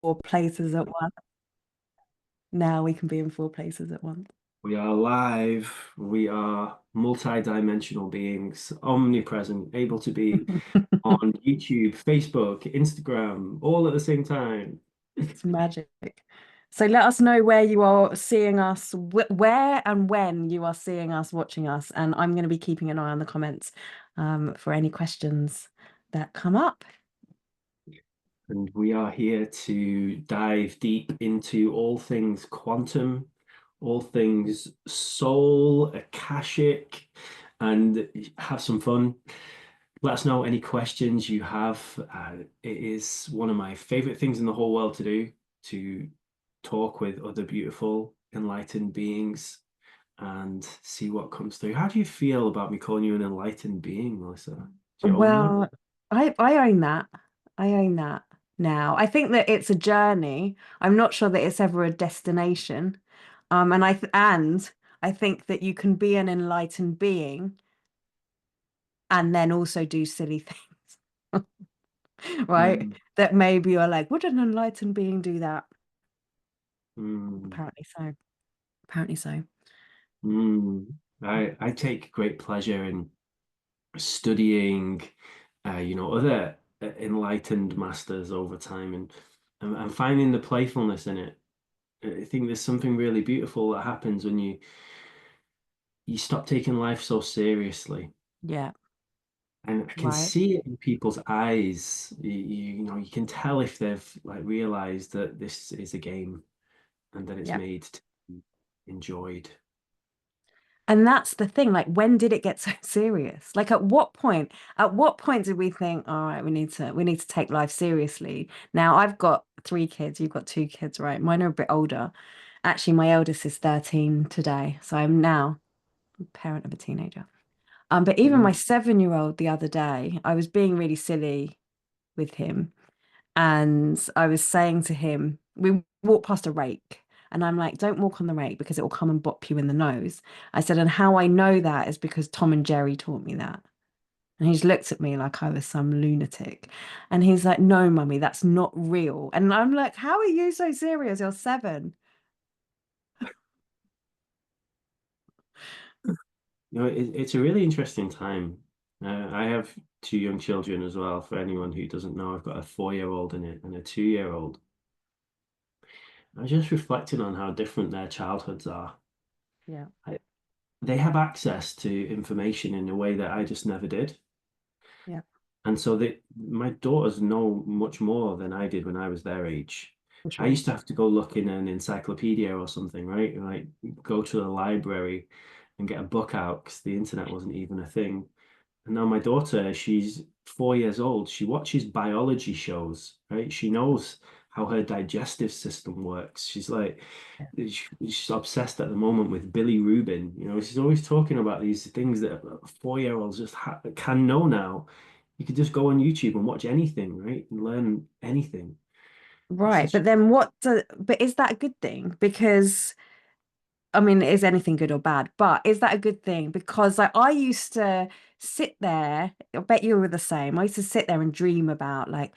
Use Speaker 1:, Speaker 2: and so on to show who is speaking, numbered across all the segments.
Speaker 1: places at once. Now we can be in four places at once.
Speaker 2: We are live. We are multi-dimensional beings, omnipresent, able to be on YouTube, Facebook, Instagram, all at the same time.
Speaker 1: It's magic. So let us know where you are seeing us, where and when you are seeing us, watching us. And I'm going to be keeping an eye on the comments for any questions that come up.
Speaker 2: And we are here to dive deep into all things quantum, all things soul, Akashic, and have some fun. Let us know any questions you have. It is one of my favorite things in the whole world to do, to talk with other beautiful, enlightened beings and see what comes through. How do you feel about me calling you an enlightened being, Melissa? Do you own that?
Speaker 1: Well, I own that. I own that now. I think that it's a journey. I'm not sure that it's ever a destination. And I think that you can be an enlightened being and then also do silly things, right?
Speaker 2: Mm,
Speaker 1: That maybe you're like, would an enlightened being do that?
Speaker 2: mm,
Speaker 1: Apparently so. Apparently so.
Speaker 2: mm. I take great pleasure in studying, other enlightened masters over time and finding the playfulness in it. I think there's something really beautiful that happens when you stop taking life so seriously.
Speaker 1: Yeah,
Speaker 2: And I can
Speaker 1: right.
Speaker 2: see it in people's eyes. You can tell if they've like realized that this is a game and that it's
Speaker 1: Yeah.
Speaker 2: made to be enjoyed.
Speaker 1: And that's the thing, like when did it get so serious? Like at what point did we think, all right, we need to take life seriously? Now I've got three kids, you've got two kids, right? Mine are a bit older. Actually, my eldest is 13 today, so I'm now a parent of a teenager. But even my
Speaker 2: Mm.
Speaker 1: 7-year-old the other day, I was being really silly with him. And I was saying to him, we walked past a rake, and I'm like, don't walk on the rake because it will come and bop you in the nose. I said, and how I know that is because Tom and Jerry taught me that. And he just looked at me like I was some lunatic. And he's like, no, mummy, that's not real. And I'm like, how are you so serious? You're 7.
Speaker 2: It's a really interesting time. I have two young children as well. For anyone who doesn't know, I've got a 4-year-old in it and a 2-year-old. I was just reflecting on how different their childhoods are.
Speaker 1: Yeah,
Speaker 2: I, they have access to information in a way that I just never did.
Speaker 1: yeah,
Speaker 2: And so my daughters know much more than I did when I was their age.
Speaker 1: for
Speaker 2: I
Speaker 1: sure.
Speaker 2: used to have to go look in an encyclopedia or something, right? Like go to the library and get a book out because the internet wasn't even a thing. And now my daughter, she's 4 years old. She watches biology shows, right? She knows how her digestive system works. She's like,
Speaker 1: Yeah.
Speaker 2: she's obsessed at the moment with Billy Rubin. She's always talking about these things that 4-year-olds just can know now. You could just go on YouTube and watch anything, right? And learn anything. It's
Speaker 1: Right.
Speaker 2: such,
Speaker 1: But is that a good thing? Because I mean, is anything good or bad? But is that a good thing? Because like I used to sit there, I bet you were the same. I used to sit there and dream about like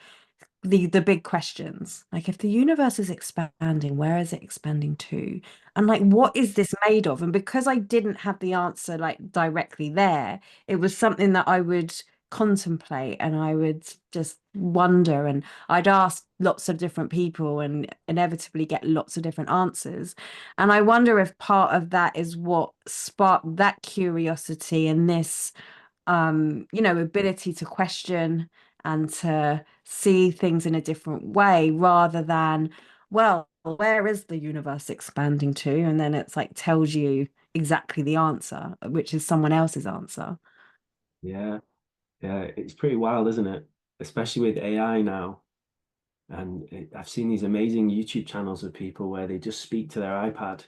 Speaker 1: the big questions. Like if the universe is expanding, where is it expanding to? And like what is this made of? And because I didn't have the answer like directly there, it was something that I would contemplate and I would just wonder and I'd ask lots of different people and inevitably get lots of different answers. And I wonder if part of that is what sparked that curiosity and this ability to question and to see things in a different way rather than, well, where is the universe expanding to? And then it's like tells you exactly the answer, which is someone else's answer.
Speaker 2: yeah, yeah, it's pretty wild, isn't it? Especially with AI now. And I've seen these amazing YouTube channels of people where they just speak to their iPad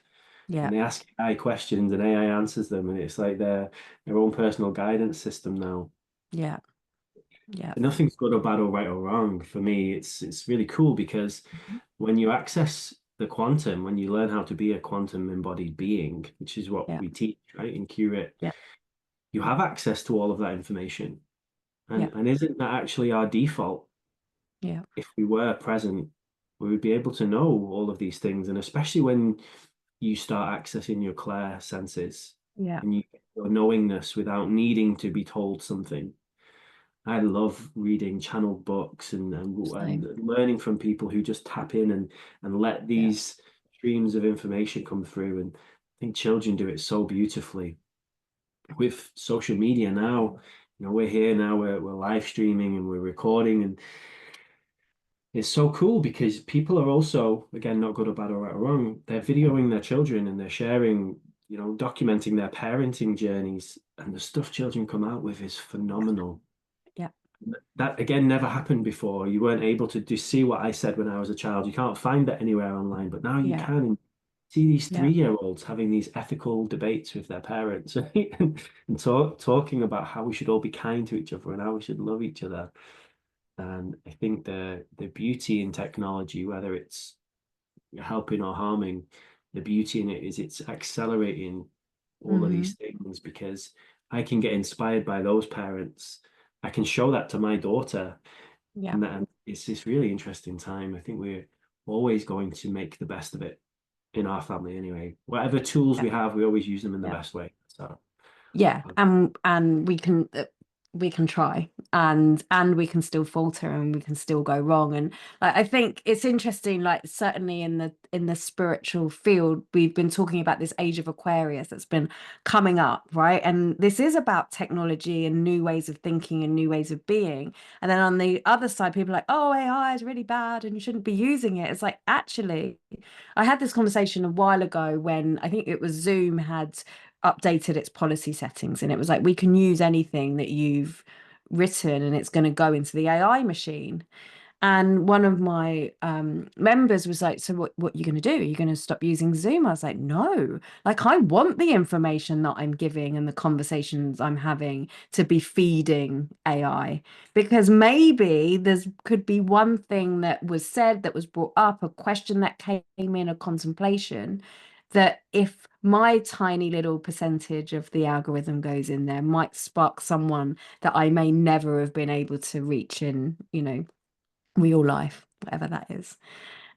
Speaker 2: and
Speaker 1: Yeah,
Speaker 2: they ask AI questions and AI answers them, and it's like their own personal guidance system now.
Speaker 1: yeah, yeah.
Speaker 2: Nothing's good or bad or right or wrong. For me, it's really cool because
Speaker 1: Mhm.
Speaker 2: when you access the quantum, when you learn how to be a quantum embodied being, which is what
Speaker 1: Yeah,
Speaker 2: we teach, right, in Curate,
Speaker 1: yeah,
Speaker 2: you have access to all of that information.
Speaker 1: yeah,
Speaker 2: And isn't that actually our default
Speaker 1: yeah,
Speaker 2: if we were present? we would be able to know all of these things. And especially when you start accessing your clair senses
Speaker 1: Yeah.
Speaker 2: and you get your knowingness without needing to be told something. I love reading channeled books and
Speaker 1: Same.
Speaker 2: learning from people who just tap in and let
Speaker 1: Yeah.
Speaker 2: these streams of information come through. And I think children do it so beautifully with social media now. You know, we're here now, we're live streaming and we're recording, and it's so cool because people are also, again, not good or bad or right or wrong, they're videoing their children and they're sharing, documenting their parenting journeys, and the stuff children come out with is phenomenal.
Speaker 1: Yeah.
Speaker 2: That again never happened before. You weren't able to do see what I said when I was a child. You can't find that anywhere online, but now you
Speaker 1: Yeah.
Speaker 2: can. See these
Speaker 1: Yeah.
Speaker 2: 3-year-olds having these ethical debates with their parents, right? And talking about how we should all be kind to each other and how we should love each other. And I think the beauty in technology, whether it's helping or harming, the beauty in it is it's accelerating all of
Speaker 1: Hmm.
Speaker 2: these things because I can get inspired by those parents. I can show that to my daughter,
Speaker 1: Yeah.
Speaker 2: and it's this really interesting time. I think we're always going to make the best of it in our family anyway. Whatever tools
Speaker 1: Yeah.
Speaker 2: we have, we always use them in the
Speaker 1: Yeah.
Speaker 2: best way. So,
Speaker 1: Yeah, and we can try and we can still falter and we can still go wrong. And like, I think it's interesting, like certainly in the spiritual field, we've been talking about this age of Aquarius that's been coming up, right? And this is about technology and new ways of thinking and new ways of being. And then on the other side, people are like, oh, AI is really bad and you shouldn't be using it. It's like, actually, I had this conversation a while ago when I think it was Zoom had updated its policy settings, and it was like, we can use anything that you've written and it's going to go into the AI machine. And one of my members was like, so what are you going to do? Are you going to stop using Zoom? I was like, no, like I want the information that I'm giving and the conversations I'm having to be feeding AI, because maybe there's could be one thing that was said, that was brought up, a question that came in, a contemplation, that if my tiny little percentage of the algorithm goes in there might spark someone that I may never have been able to reach in, real life, whatever that is.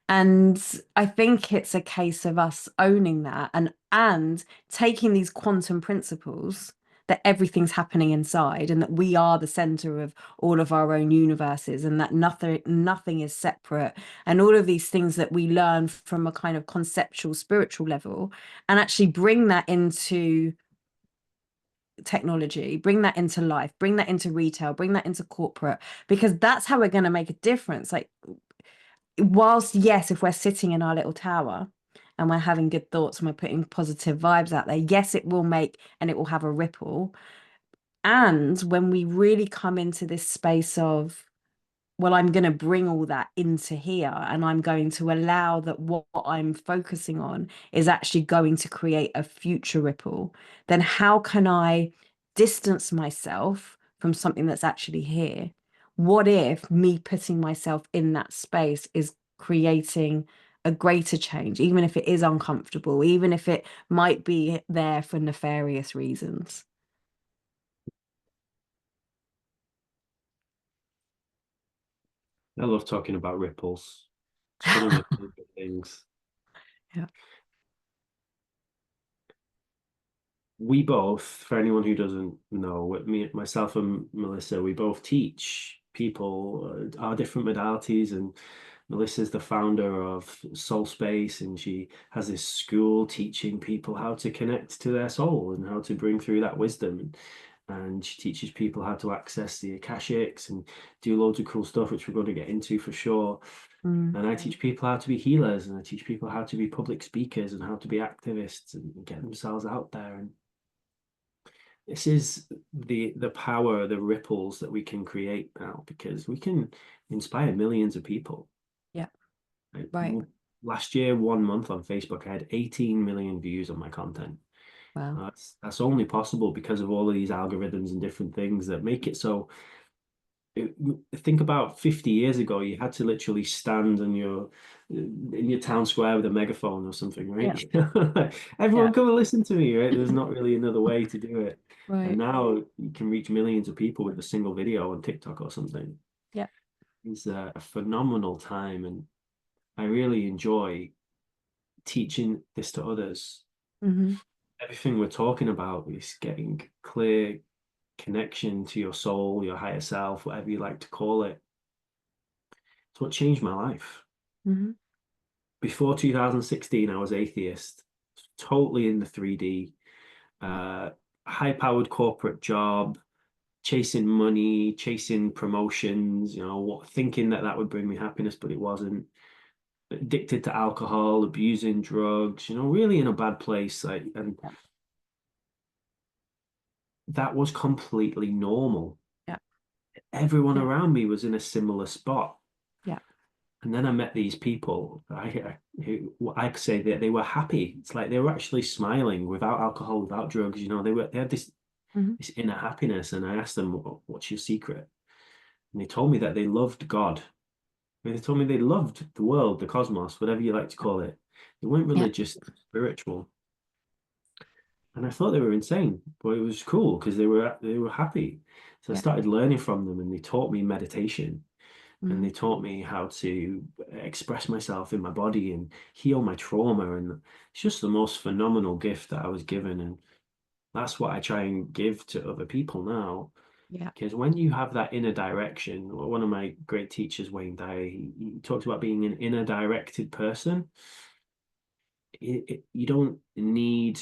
Speaker 1: And I think it's a case of us owning that and taking these quantum principles, that everything's happening inside and that we are the center of all of our own universes, and that nothing is separate, and all of these things that we learn from a kind of conceptual spiritual level, and actually bring that into technology, bring that into life, bring that into retail, bring that into corporate, because that's how we're going to make a difference. Like, whilst, yes, if we're sitting in our little tower and we're having good thoughts and we're putting positive vibes out there, yes, it will make and it will have a ripple. And when we really come into this space of, well, I'm going to bring all that into here and I'm going to allow that what I'm focusing on is actually going to create a future ripple, then how can I distance myself from something that's actually here? What if me putting myself in that space is creating a greater change, even if it is uncomfortable, even if it might be there for nefarious reasons?
Speaker 2: I love talking about ripples. It's one of my favorite things.
Speaker 1: Yeah.
Speaker 2: We both, for anyone who doesn't know, myself and Melissa, we both teach people our different modalities. And Melissa's the founder of Soul Space, and she has this school teaching people how to connect to their soul and how to bring through that wisdom. And she teaches people how to access the Akashics and do loads of cool stuff, which we're going to get into for sure.
Speaker 1: Mm,
Speaker 2: And I teach people how to be healers, and I teach people how to be public speakers and how to be activists and get themselves out there. And this is the power, the ripples that we can create now, because we can inspire millions of people.
Speaker 1: yeah.
Speaker 2: Like,
Speaker 1: Right.
Speaker 2: last year, 1 month on Facebook, I had 18 million views on my content.
Speaker 1: Wow.
Speaker 2: That's only possible because of all of these algorithms and different things that make it so. Think about 50 years ago, you had to literally stand in your town square with a megaphone or something,
Speaker 1: Yeah.
Speaker 2: right?
Speaker 1: Yeah.
Speaker 2: Everyone come and listen to me, right? There's not really another way to do it. And
Speaker 1: Right.
Speaker 2: now you can reach millions of people with a single video on TikTok or something.
Speaker 1: Yeah.
Speaker 2: It's a phenomenal time. And I really enjoy teaching this to others.
Speaker 1: Hmm.
Speaker 2: Everything we're talking about is getting clear connection to your soul, your higher self, whatever you like to call it. It's what changed my life.
Speaker 1: Hmm.
Speaker 2: Before 2016, I was atheist, totally in the 3D, uh, high-powered corporate job, chasing money, chasing promotions, thinking that that would bring me happiness, but it wasn't. Addicted to alcohol, abusing drugs, really in a bad place. And
Speaker 1: Yeah.
Speaker 2: that was completely normal.
Speaker 1: Yeah.
Speaker 2: Everyone
Speaker 1: Yeah.
Speaker 2: around me was in a similar spot.
Speaker 1: Yeah.
Speaker 2: And then I met these people who I could say that they were happy. It's like they were actually smiling without alcohol, without drugs. They had
Speaker 1: Hmm.
Speaker 2: this inner happiness. And I asked them, "What's your secret?" And they told me that they loved God. They told me they loved the world, the cosmos, whatever you like to call it. They weren't
Speaker 1: Yeah.
Speaker 2: religious, spiritual. And I thought they were insane, but it was cool because they were happy. So I
Speaker 1: Yeah.
Speaker 2: started learning from them, and they taught me meditation, and
Speaker 1: Hmm.
Speaker 2: they taught me how to express myself in my body and heal my trauma. And it's just the most phenomenal gift that I was given, and that's what I try and give to other people now.
Speaker 1: Yeah.
Speaker 2: Because when you have that inner direction, one of my great teachers, Wayne Dyer, he talks about being an inner directed person. You don't need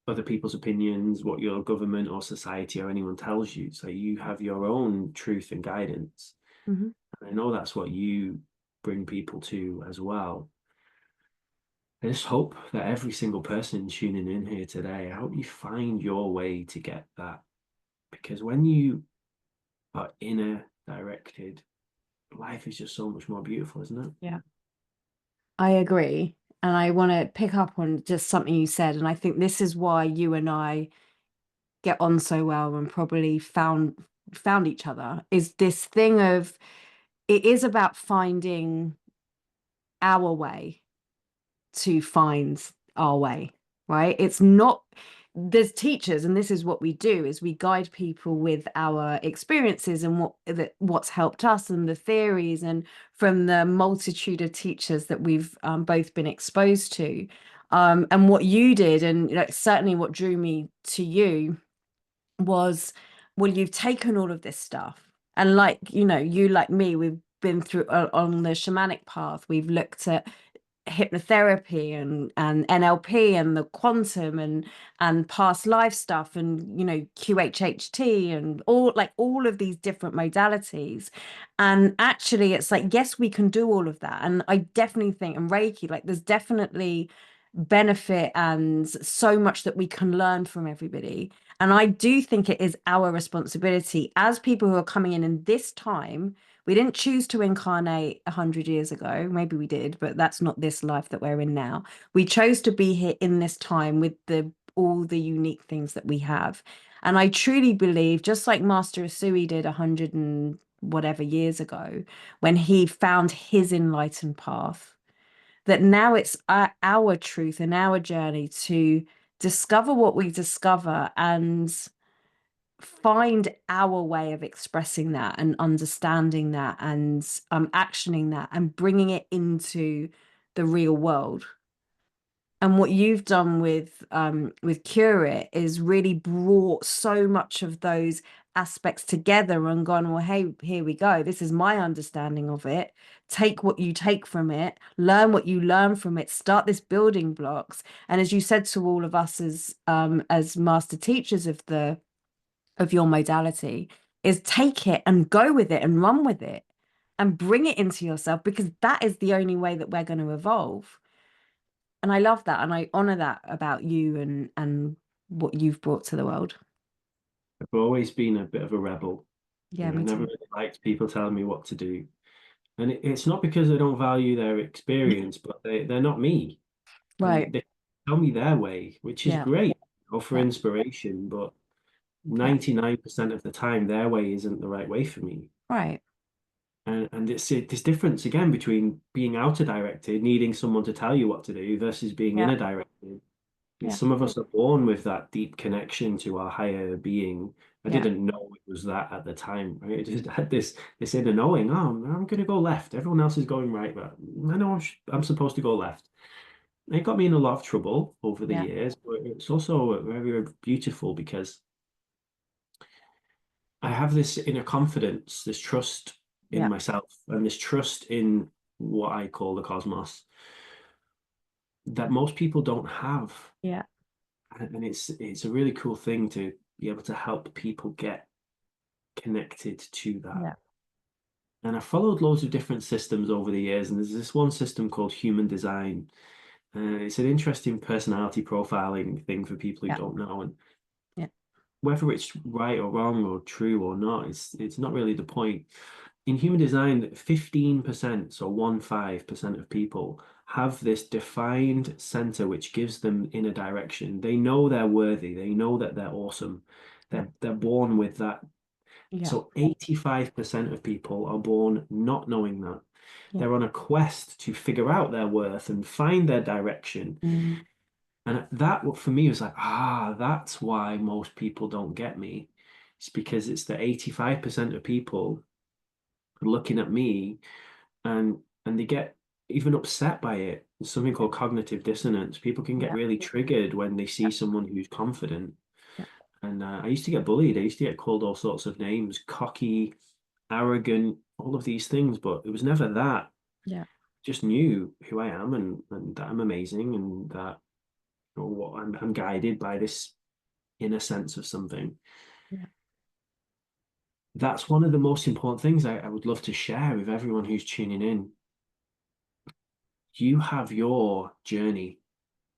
Speaker 2: other people's opinions, what your government or society or anyone tells you. So you have your own truth and guidance.
Speaker 1: Hmm.
Speaker 2: And I know that's what you bring people to as well. I just hope that every single person tuning in here today, I hope you find your way to get that. Because when you are inner directed, life is just so much more beautiful, isn't it?
Speaker 1: Yeah. I agree. And I want to pick up on just something you said. And I think this is why you and I get on so well and probably found each other, is this thing of it is about finding our way to find our way, right? It's not, there's teachers, and this is what we do, is we guide people with our experiences and what's helped us and the theories and from the multitude of teachers that we've both been exposed to. And what you did, and like, certainly what drew me to you was, well, you've taken all of this stuff, and like, you like me, we've been through on the shamanic path, we've looked at hypnotherapy and NLP and the quantum and past life stuff, and QHHT and all of these different modalities. And actually it's like, yes, we can do all of that, and I definitely think, and Reiki, like, there's definitely benefit and so much that we can learn from everybody. And I do think it is our responsibility as people who are coming in this time. We didn't choose to incarnate 100 years ago. Maybe we did, but that's not this life that we're in now. We chose to be here in this time with the all the unique things that we have. And I truly believe, just like Master Asui did 100 and whatever years ago, when he found his enlightened path, that now it's our truth and our journey to discover what we discover and find our way of expressing that and understanding that and actioning that and bringing it into the real world. And what you've done with Cure It is really brought so much of those aspects together and gone, well, hey, here we go. This is my understanding of it. Take what you take from it, learn what you learn from it, start this building blocks. And as you said to all of us as master teachers of your modality, is take it and go with it and run with it and bring it into yourself, because that is the only way that we're going to evolve. And I love that, and I honor that about you and what you've brought to the world.
Speaker 2: I've always been a bit of a rebel.
Speaker 1: Yeah,
Speaker 2: I
Speaker 1: me
Speaker 2: never
Speaker 1: too.
Speaker 2: really liked people telling me what to do. And it's not because I don't value their experience, but they're not me. And
Speaker 1: Right.
Speaker 2: they tell me their way, which is
Speaker 1: Yeah.
Speaker 2: great, for
Speaker 1: Yeah.
Speaker 2: inspiration, but
Speaker 1: Yeah.
Speaker 2: 99% of the time, their way isn't the right way for me.
Speaker 1: Right.
Speaker 2: And it's this difference again between being outer directed, needing someone to tell you what to do, versus being
Speaker 1: Yeah.
Speaker 2: inner directed.
Speaker 1: Yeah.
Speaker 2: Some of us are born with that deep connection to our higher being. I
Speaker 1: Yeah.
Speaker 2: didn't know was that at the time, right? It just had this inner knowing, oh, I'm going to go left. Everyone else is going right, but I know I'm supposed to go left. It got me in a lot of trouble over the
Speaker 1: Yeah.
Speaker 2: years, but it's also very, very beautiful because I have this inner confidence, this trust in
Speaker 1: Yeah.
Speaker 2: myself, and this trust in what I call the cosmos that most people don't have.
Speaker 1: Yeah.
Speaker 2: And it's a really cool thing to be able to help people get connected to that.
Speaker 1: Yeah.
Speaker 2: And I followed loads of different systems over the years, and there's this one system called human design. It's an interesting personality profiling thing for people who
Speaker 1: Yeah.
Speaker 2: don't know. And
Speaker 1: Yeah.
Speaker 2: whether it's right or wrong or true or not, it's not really the point. In human design, 15%, so 15% of people have this defined center which gives them in a direction. They know they're worthy, they know that they're awesome.
Speaker 1: Yeah.
Speaker 2: They're born with that.
Speaker 1: Yeah.
Speaker 2: So 85% of people are born not knowing that.
Speaker 1: Yeah.
Speaker 2: They're on a quest to figure out their worth and find their direction.
Speaker 1: Mm.
Speaker 2: And that for me was like, that's why most people don't get me. It's because it's the 85% of people looking at me and they get even upset by it. There's something called cognitive dissonance. People can get
Speaker 1: Yeah.
Speaker 2: really triggered when they
Speaker 1: Yeah.
Speaker 2: see someone who's confident.
Speaker 1: Yeah.
Speaker 2: And I used to get bullied. I used to get called all sorts of names, cocky, arrogant, all of these things, but it was never that.
Speaker 1: Yeah.
Speaker 2: Just knew who I am and that I'm amazing and that what I'm guided by this inner sense of something.
Speaker 1: Yeah.
Speaker 2: That's one of the most important things I would love to share with everyone who's tuning in. You have your journey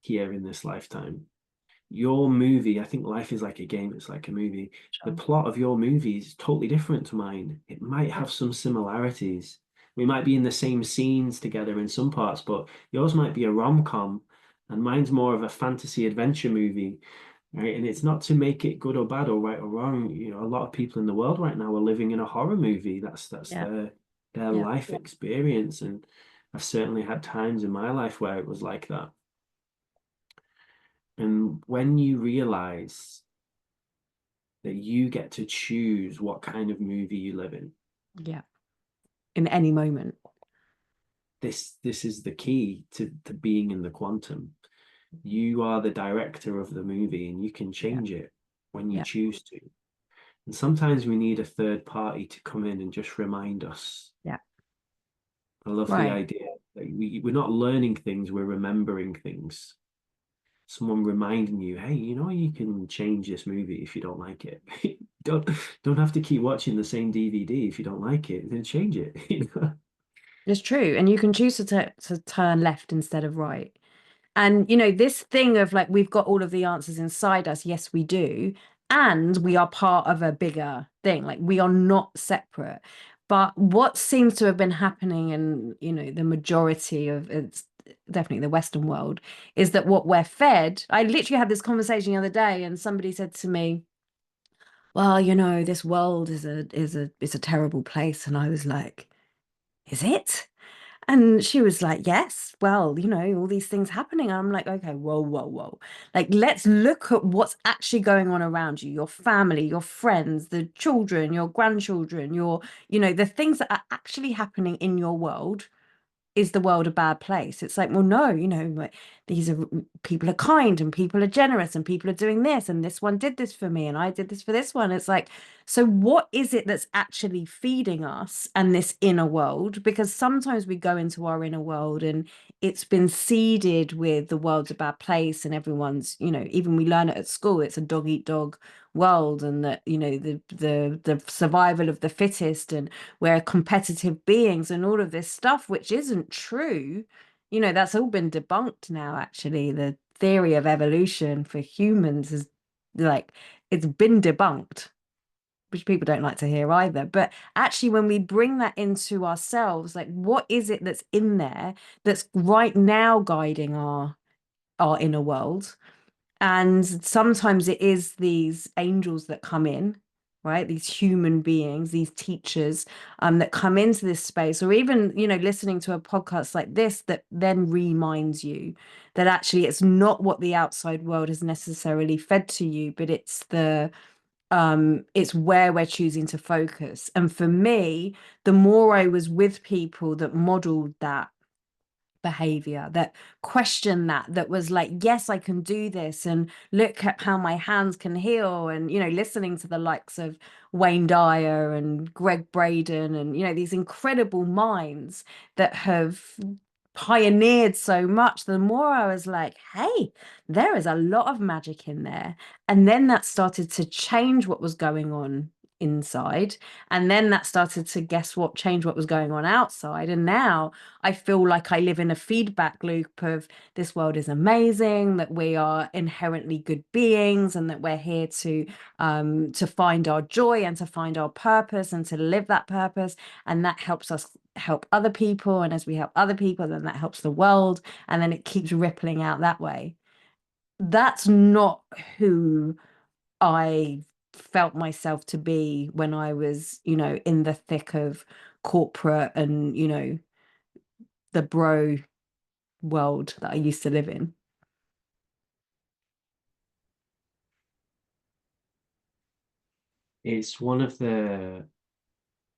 Speaker 2: here in this lifetime. Your movie, I think life is like a game, it's like a movie. The
Speaker 1: Sure.
Speaker 2: plot of your movie is totally different to mine. It might
Speaker 1: Yeah.
Speaker 2: have some similarities. We might be in the same scenes together in some parts, but yours might be a rom-com and mine's more of a fantasy adventure movie, right? And it's not to make it good or bad or right or wrong. You know, a lot of people in the world right now are living in a horror movie. That's
Speaker 1: Yeah.
Speaker 2: their
Speaker 1: Yeah.
Speaker 2: life experience. And I've certainly had times in my life where it was like that. And when you realize that you get to choose what kind of movie you live in,
Speaker 1: Yeah. In any moment.
Speaker 2: this is the key to being in the quantum. You are the director of the movie and you can
Speaker 1: Yeah.
Speaker 2: change it when you
Speaker 1: Yeah.
Speaker 2: choose to. And sometimes we need a third party to come in and just remind us.
Speaker 1: Yeah.
Speaker 2: I love the
Speaker 1: Right.
Speaker 2: idea that we're not learning things, we're remembering things. Someone reminding you, hey, you know, you can change this movie if you don't like it. don't don't have to keep watching the same DVD if you don't like it. Then change it. You know?
Speaker 1: It's true. And you can choose to turn left instead of right. And, this thing of like, we've got all of the answers inside us. Yes, we do. And we are part of a bigger thing. Like, we are not separate. But what seems to have been happening in, the majority of it's definitely the Western world is that what we're fed. I literally had this conversation the other day, and somebody said to me, well, this world is a terrible place. And I was like, is it? And she was like, yes, well, all these things happening. And I'm like, okay, whoa, whoa, whoa. Like, let's look at what's actually going on around you, your family, your friends, the children, your grandchildren, the things that are actually happening in your world. Is the world a bad place? It's like, well, no, like, these are people are kind and people are generous and people are doing this and this one did this for me and I did this for this one. It's like, so what is it that's actually feeding us and this inner world? Because sometimes we go into our inner world and it's been seeded with the world's a bad place and everyone's, even we learn it at school, it's a dog eat dog world and that, the survival of the fittest and we're competitive beings and all of this stuff, which isn't true. That's all been debunked now, actually. The theory of evolution for humans is like, it's been debunked, which people don't like to hear either. But actually, when we bring that into ourselves, like, what is it that's in there that's right now guiding our inner world? And sometimes it is these angels that come in, right? These human beings, these teachers, that come into this space, or even, listening to a podcast like this that then reminds you that actually it's not what the outside world has necessarily fed to you, but it's It's where we're choosing to focus. And for me, the more I was with people that modeled that behavior, that questioned that was like, yes, I can do this, and look at how my hands can heal, and listening to the likes of Wayne Dyer and Greg Braden, and these incredible minds that have pioneered so much, the more I was like, hey, there is a lot of magic in there. And then that started to change what was going on inside, and then that started to guess what change what was going on outside. And now I feel like I live in a feedback loop of this world is amazing, that we are inherently good beings, and that we're here to find our joy and to find our purpose and to live that purpose. And that helps us help other people. And as we help other people, then that helps the world. And then it keeps rippling out that way. That's not who I felt myself to be when I was, in the thick of corporate and, the bro world that I used to live in.
Speaker 2: It's one of the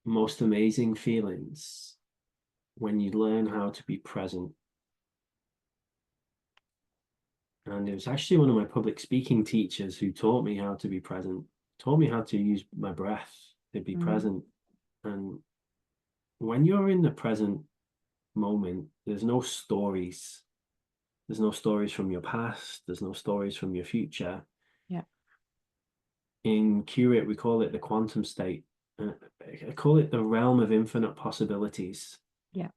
Speaker 2: most amazing feelings when you learn how to be present. And it was actually one of my public speaking teachers who taught me how to be present, taught me how to use my breath to be
Speaker 1: Mm,
Speaker 2: present. And when you're in the present moment, there's no stories. There's no stories from your past. There's no stories from your future.
Speaker 1: yeah.
Speaker 2: In Curate, we call it the quantum state. I call it the realm of infinite possibilities
Speaker 1: Yeah.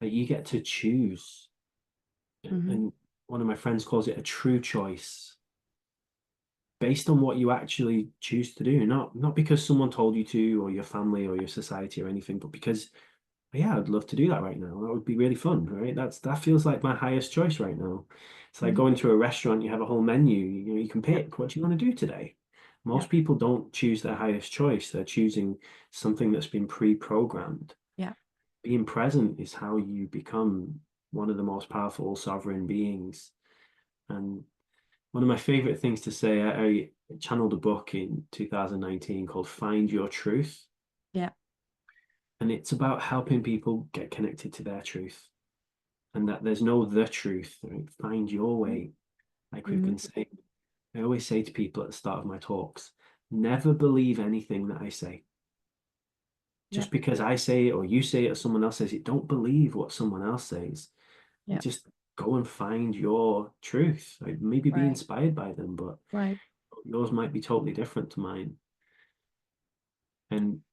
Speaker 2: that you get to choose.
Speaker 1: Hmm.
Speaker 2: And one of my friends calls it a true choice based on what you actually choose to do, not because someone told you to, or your family or your society or anything, but because yeah, I'd love to do that right now. That would be really fun, right? That feels like my highest choice right now. It's like
Speaker 1: Hmm.
Speaker 2: going to a restaurant, you have a whole menu, you can
Speaker 1: Yeah.
Speaker 2: pick what do you want to do today.
Speaker 1: Yeah.
Speaker 2: Most people don't choose their highest choice. They're choosing something that's been pre-programmed.
Speaker 1: Yeah.
Speaker 2: Being present is how you become one of the most powerful sovereign beings. And one of my favorite things to say, I channeled a book in 2019 called Find Your Truth.
Speaker 1: Yeah.
Speaker 2: And it's about helping people get connected to their truth and that there's no the truth, right? Find your way. Like we've
Speaker 1: Hmm.
Speaker 2: been saying, I always say to people at the start of my talks, never believe anything that I say.
Speaker 1: Yeah.
Speaker 2: Just because I say it or you say it or someone else says it, don't believe what someone else says.
Speaker 1: Yeah.
Speaker 2: Just go and find your truth. Like maybe be
Speaker 1: Right.
Speaker 2: inspired by them, but
Speaker 1: Right.
Speaker 2: yours might be totally different to mine. And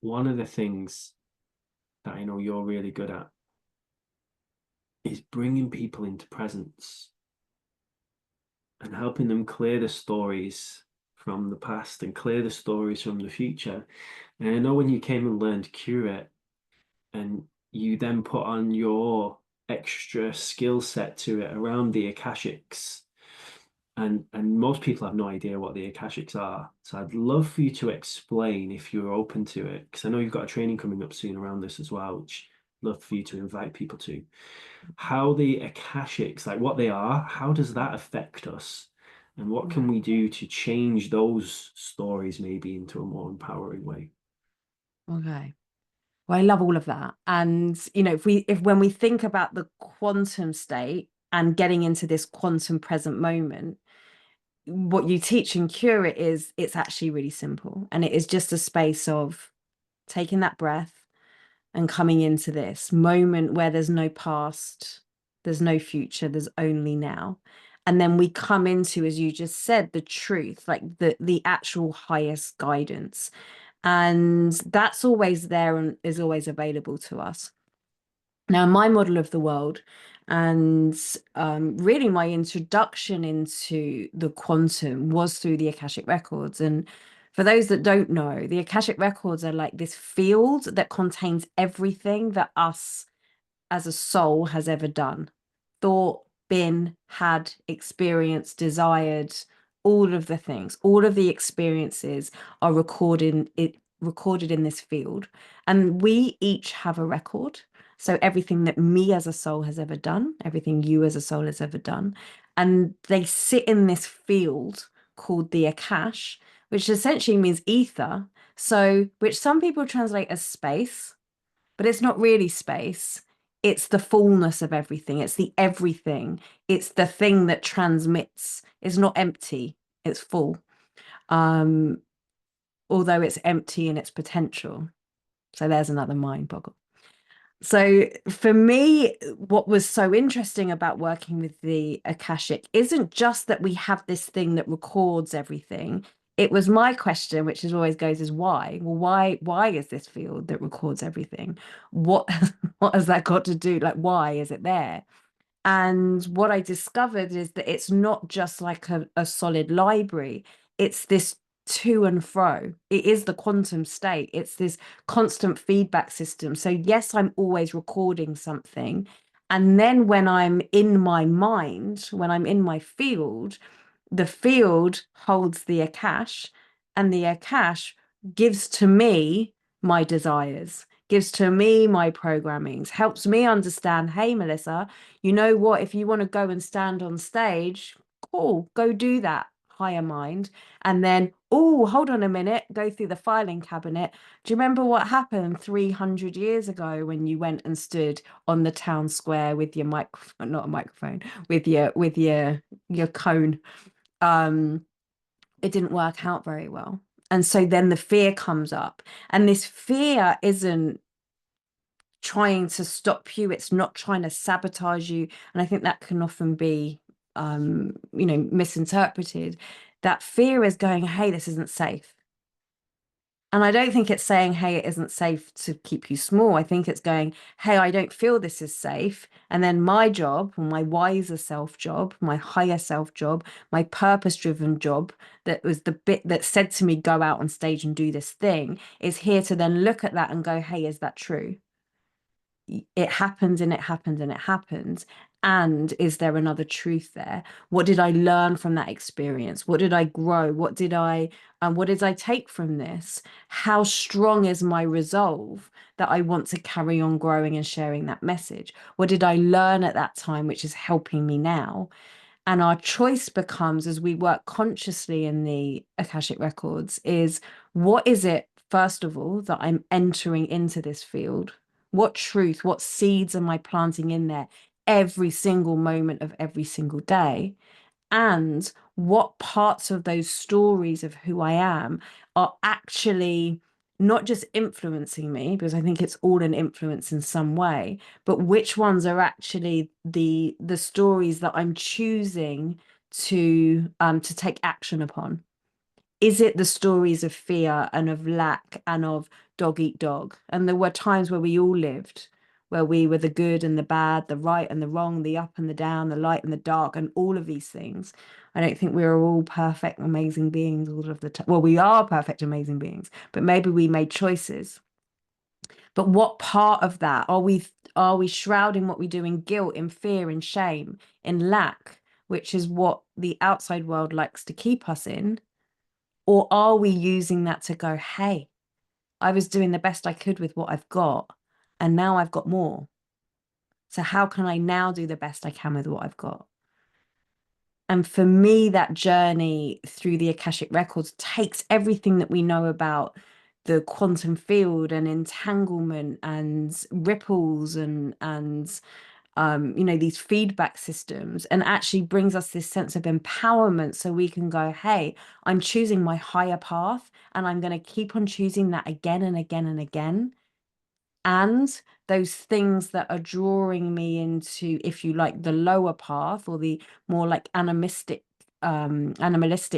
Speaker 2: one of the things that I know you're really good at is bringing people into presence and helping them clear the stories from the past and clear the stories from the future. And I know when you came and learned Curate and you then put on your extra skill set to it around the Akashics, and most people have no idea what the Akashics are. So I'd love for you to explain if you're open to it, because I know you've got a training coming up soon around this as well, which I'd love for you to invite people to. How the Akashics, like what they are, how does that affect us? And what can
Speaker 1: Okay.
Speaker 2: we do to change those stories maybe into a more empowering way?
Speaker 1: Okay. Well, I love all of that. And, if when we think about the quantum state and getting into this quantum present moment, what you teach and cure it is it's actually really simple. And it is just a space of taking that breath and coming into this moment where there's no past, there's no future, there's only now. And then we come into, as you just said, the truth, like the actual highest guidance. And that's always there and is always available to us. Now, my model of the world and really my introduction into the quantum was through the Akashic Records. And for those that don't know, the Akashic Records are like this field that contains everything that us as a soul has ever done. Thought, been, had, experienced, desired, all of the things, all of the experiences are recorded in this field. And we each have a record. So everything that me as a soul has ever done, everything you as a soul has ever done, and they sit in this field called the Akash, which essentially means ether. So, which some people translate as space, but it's not really space. It's the fullness of everything. It's the everything. It's the thing that transmits. It's not empty. It's full. Um, Although it's empty in its potential. So there's another mind boggle. So for me, what was so interesting about working with the Akashic isn't just that we have this thing that records everything. It was my question, which is always goes is why? Well, why is this field that records everything? What what has that got to do? Like, why is it there? And what I discovered is that it's not just like a solid library, it's this to and fro. It is the quantum state, it's this constant feedback system. So, yes, I'm always recording something. And then when I'm in my mind, when I'm in my field, the field holds the Akash, and the Akash gives to me my desires, gives to me my programmings, helps me understand, hey, Melissa, you know what? If you want to go and stand on stage, cool, go do that, higher mind. And then, oh, hold on a minute, go through the filing cabinet. Do you remember what happened 300 years ago when you went and stood on the town square with your microphone, not a microphone, with your cone? um, it didn't work out very well. And so then the fear comes up. And this fear isn't trying to stop you, it's not trying to sabotage you. And I think that can often be misinterpreted. That fear is going, hey, this isn't safe. And I don't think it's saying, hey, it isn't safe to keep you small. I think it's going, hey, I don't feel this is safe. And then my job, my wiser self job, my higher self job, my purpose driven job, that was the bit that said to me, go out on stage and do this thing, is here to then look at that and go, hey, is that true? It happens and it happens and it happens. And is there another truth there? What did I learn from that experience? What did I grow? What did I take from this? How strong is my resolve that I want to carry on growing and sharing that message? What did I learn at that time, which is helping me now? And our choice becomes, as we work consciously in the Akashic Records, is what is it, first of all, that I'm entering into this field? What truth, what seeds am I planting in there every single moment of every single day? And what parts of those stories of who I am are actually not just influencing me, because I think it's all an influence in some way, but which ones are actually the stories that I'm choosing to take action upon? Is it the stories of fear and of lack and of dog eat dog? And there were times where we all lived, where we were the good and the bad, the right and the wrong, the up and the down, the light and the dark, and all of these things. I don't think we are all perfect, amazing beings all of the time. Well, we are perfect, amazing beings, but maybe we made choices. But what part of that are we shrouding what we do in guilt, in fear, in shame, in lack, which is what the outside world likes to keep us in? Or are we using that to go, hey, I was doing the best I could with what I've got, and now I've got more. So how can I now do the best I can with what I've got? And for me, that journey through the Akashic Records takes everything that we know about the quantum field and entanglement and ripples and these feedback systems, and actually brings us this sense of empowerment so we can go, hey, I'm choosing my higher path and I'm going to keep on choosing that again and again and again. And those things that are drawing me into, if you like, the lower path or the more like animalistic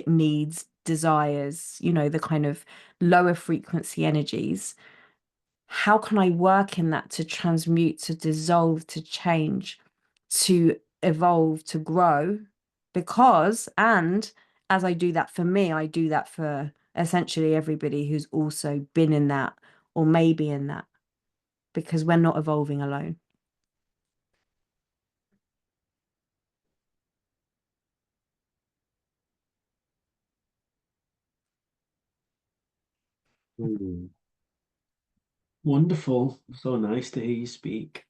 Speaker 1: needs, desires, the kind of lower frequency energies, how can I work in that to transmute, to dissolve, to change, to evolve, to grow? Because, and as I do that for me, I do that for essentially everybody who's also been in that or maybe in that, because we're not evolving alone.
Speaker 2: Hmm. Wonderful. So nice to hear you speak.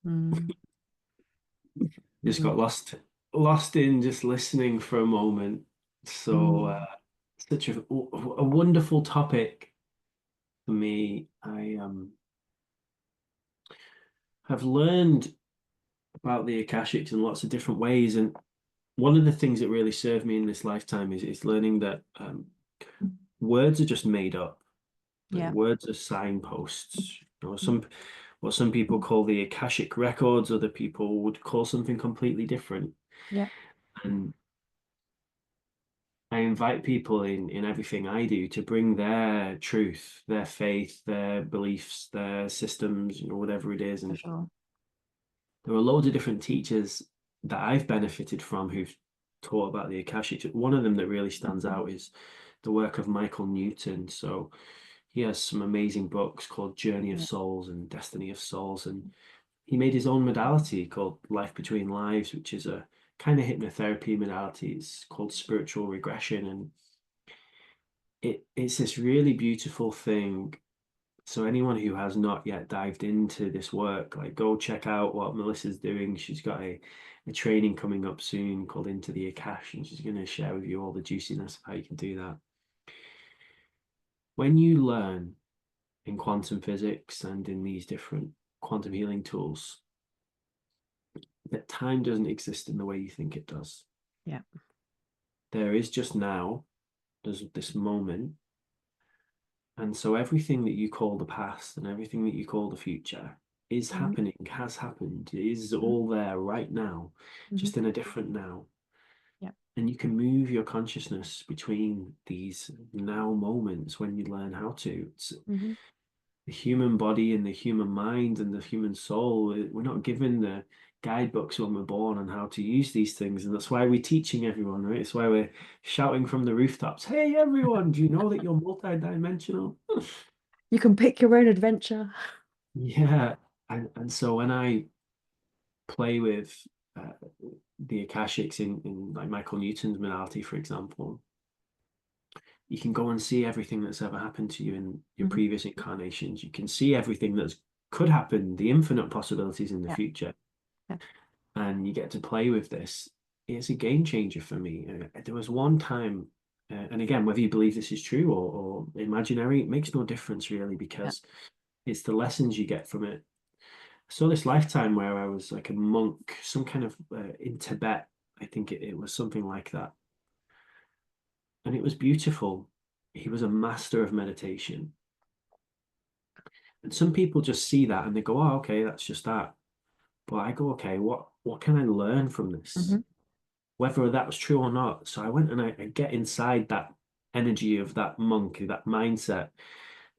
Speaker 1: Mm,
Speaker 2: Just got
Speaker 1: mm,
Speaker 2: lost in just listening for a moment So,
Speaker 1: Mm.
Speaker 2: such a wonderful topic for me. I have learned about the Akashics in lots of different ways, and one of the things that really served me in this lifetime is learning that words are just made up. Like
Speaker 1: Yeah.
Speaker 2: words are signposts. You know, what some people call the Akashic Records, other people would call something completely different.
Speaker 1: Yeah.
Speaker 2: And I invite people in everything I do to bring their truth, their faith, their beliefs, their systems, you know, whatever it is.
Speaker 1: For
Speaker 2: And
Speaker 1: sure.
Speaker 2: there are loads of different teachers that I've benefited from who've taught about the Akashic. One of them that really stands out is the work of Michael Newton. So he has some amazing books called Journey of
Speaker 1: Yeah.
Speaker 2: Souls and Destiny of Souls. And he made his own modality called Life Between Lives, which is a kind of hypnotherapy modality. It's called spiritual regression. And it's this really beautiful thing. So anyone who has not yet dived into this work, like go check out what Melissa's doing. She's got a training coming up soon called Into the Akash, and she's going to share with you all the juiciness of how you can do that. When you learn in quantum physics and in these different quantum healing tools, that time doesn't exist in the way you think it does.
Speaker 1: Yeah.
Speaker 2: There is just now, there's this moment. And so everything that you call the past and everything that you call the future is
Speaker 1: Mm-hmm.
Speaker 2: happening, has happened, is
Speaker 1: Mm-hmm.
Speaker 2: all there right now,
Speaker 1: Mm-hmm.
Speaker 2: just in a different now.
Speaker 1: Yeah.
Speaker 2: And you can move your consciousness between these now moments when you learn how to. It's
Speaker 1: Mm-hmm.
Speaker 2: the human body and the human mind and the human soul. We're not given the guidebooks when we're born on how to use these things. And that's why we're teaching everyone, right? It's why we're shouting from the rooftops, hey, everyone, do you know that you're multidimensional?
Speaker 1: You can pick your own adventure.
Speaker 2: Yeah, and so when I play with uh, the Akashics in like Michael Newton's modality, for example, you can go and see everything that's ever happened to you in your
Speaker 1: Mm-hmm.
Speaker 2: previous incarnations. You can see everything that's could happen, the infinite possibilities in the
Speaker 1: Yeah.
Speaker 2: future,
Speaker 1: Yeah.
Speaker 2: and you get to play with this. It's a game changer for me. There was one time, and again, whether you believe this is true or imaginary, it makes no difference really
Speaker 1: Yeah.
Speaker 2: because it's the lessons you get from it. Saw this lifetime where I was like a monk, some kind of in Tibet. I think it was something like that. And it was beautiful. He was a master of meditation. And some people just see that and they go, oh, okay, that's just that. But I go, okay, what can I learn from this?
Speaker 1: Mm-hmm.
Speaker 2: Whether that was true or not. So I went and I get inside that energy of that monk, that mindset.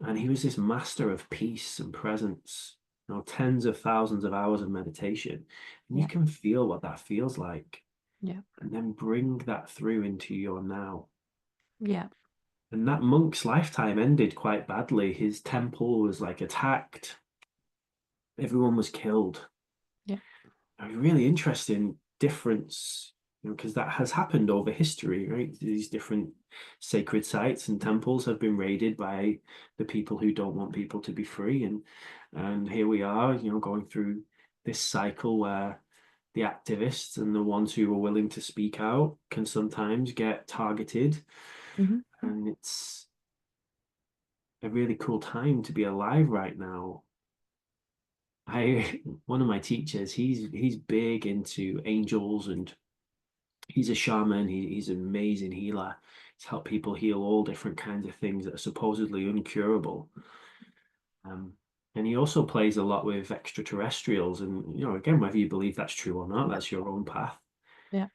Speaker 2: And he was this master of peace and presence, you know, tens of thousands of hours of meditation. And you
Speaker 1: Yeah.
Speaker 2: can feel what that feels like.
Speaker 1: Yeah.
Speaker 2: And then bring that through into your now.
Speaker 1: Yeah.
Speaker 2: And that monk's lifetime ended quite badly. His temple was like attacked, everyone was killed.
Speaker 1: Yeah.
Speaker 2: A really interesting difference, you know, because that has happened over history, right? These different sacred sites and temples have been raided by the people who don't want people to be free, and here we are, you know, going through this cycle where the activists and the ones who are willing to speak out can sometimes get targeted,
Speaker 1: Mm-hmm.
Speaker 2: and it's a really cool time to be alive right now. I one of my teachers, he's big into angels and he's a shaman. He's an amazing healer. He's helped people heal all different kinds of things that are supposedly incurable. Um, and he also plays a lot with extraterrestrials. And you know, again, whether you believe that's true or not,
Speaker 1: Yeah.
Speaker 2: that's your own path.
Speaker 1: Yeah.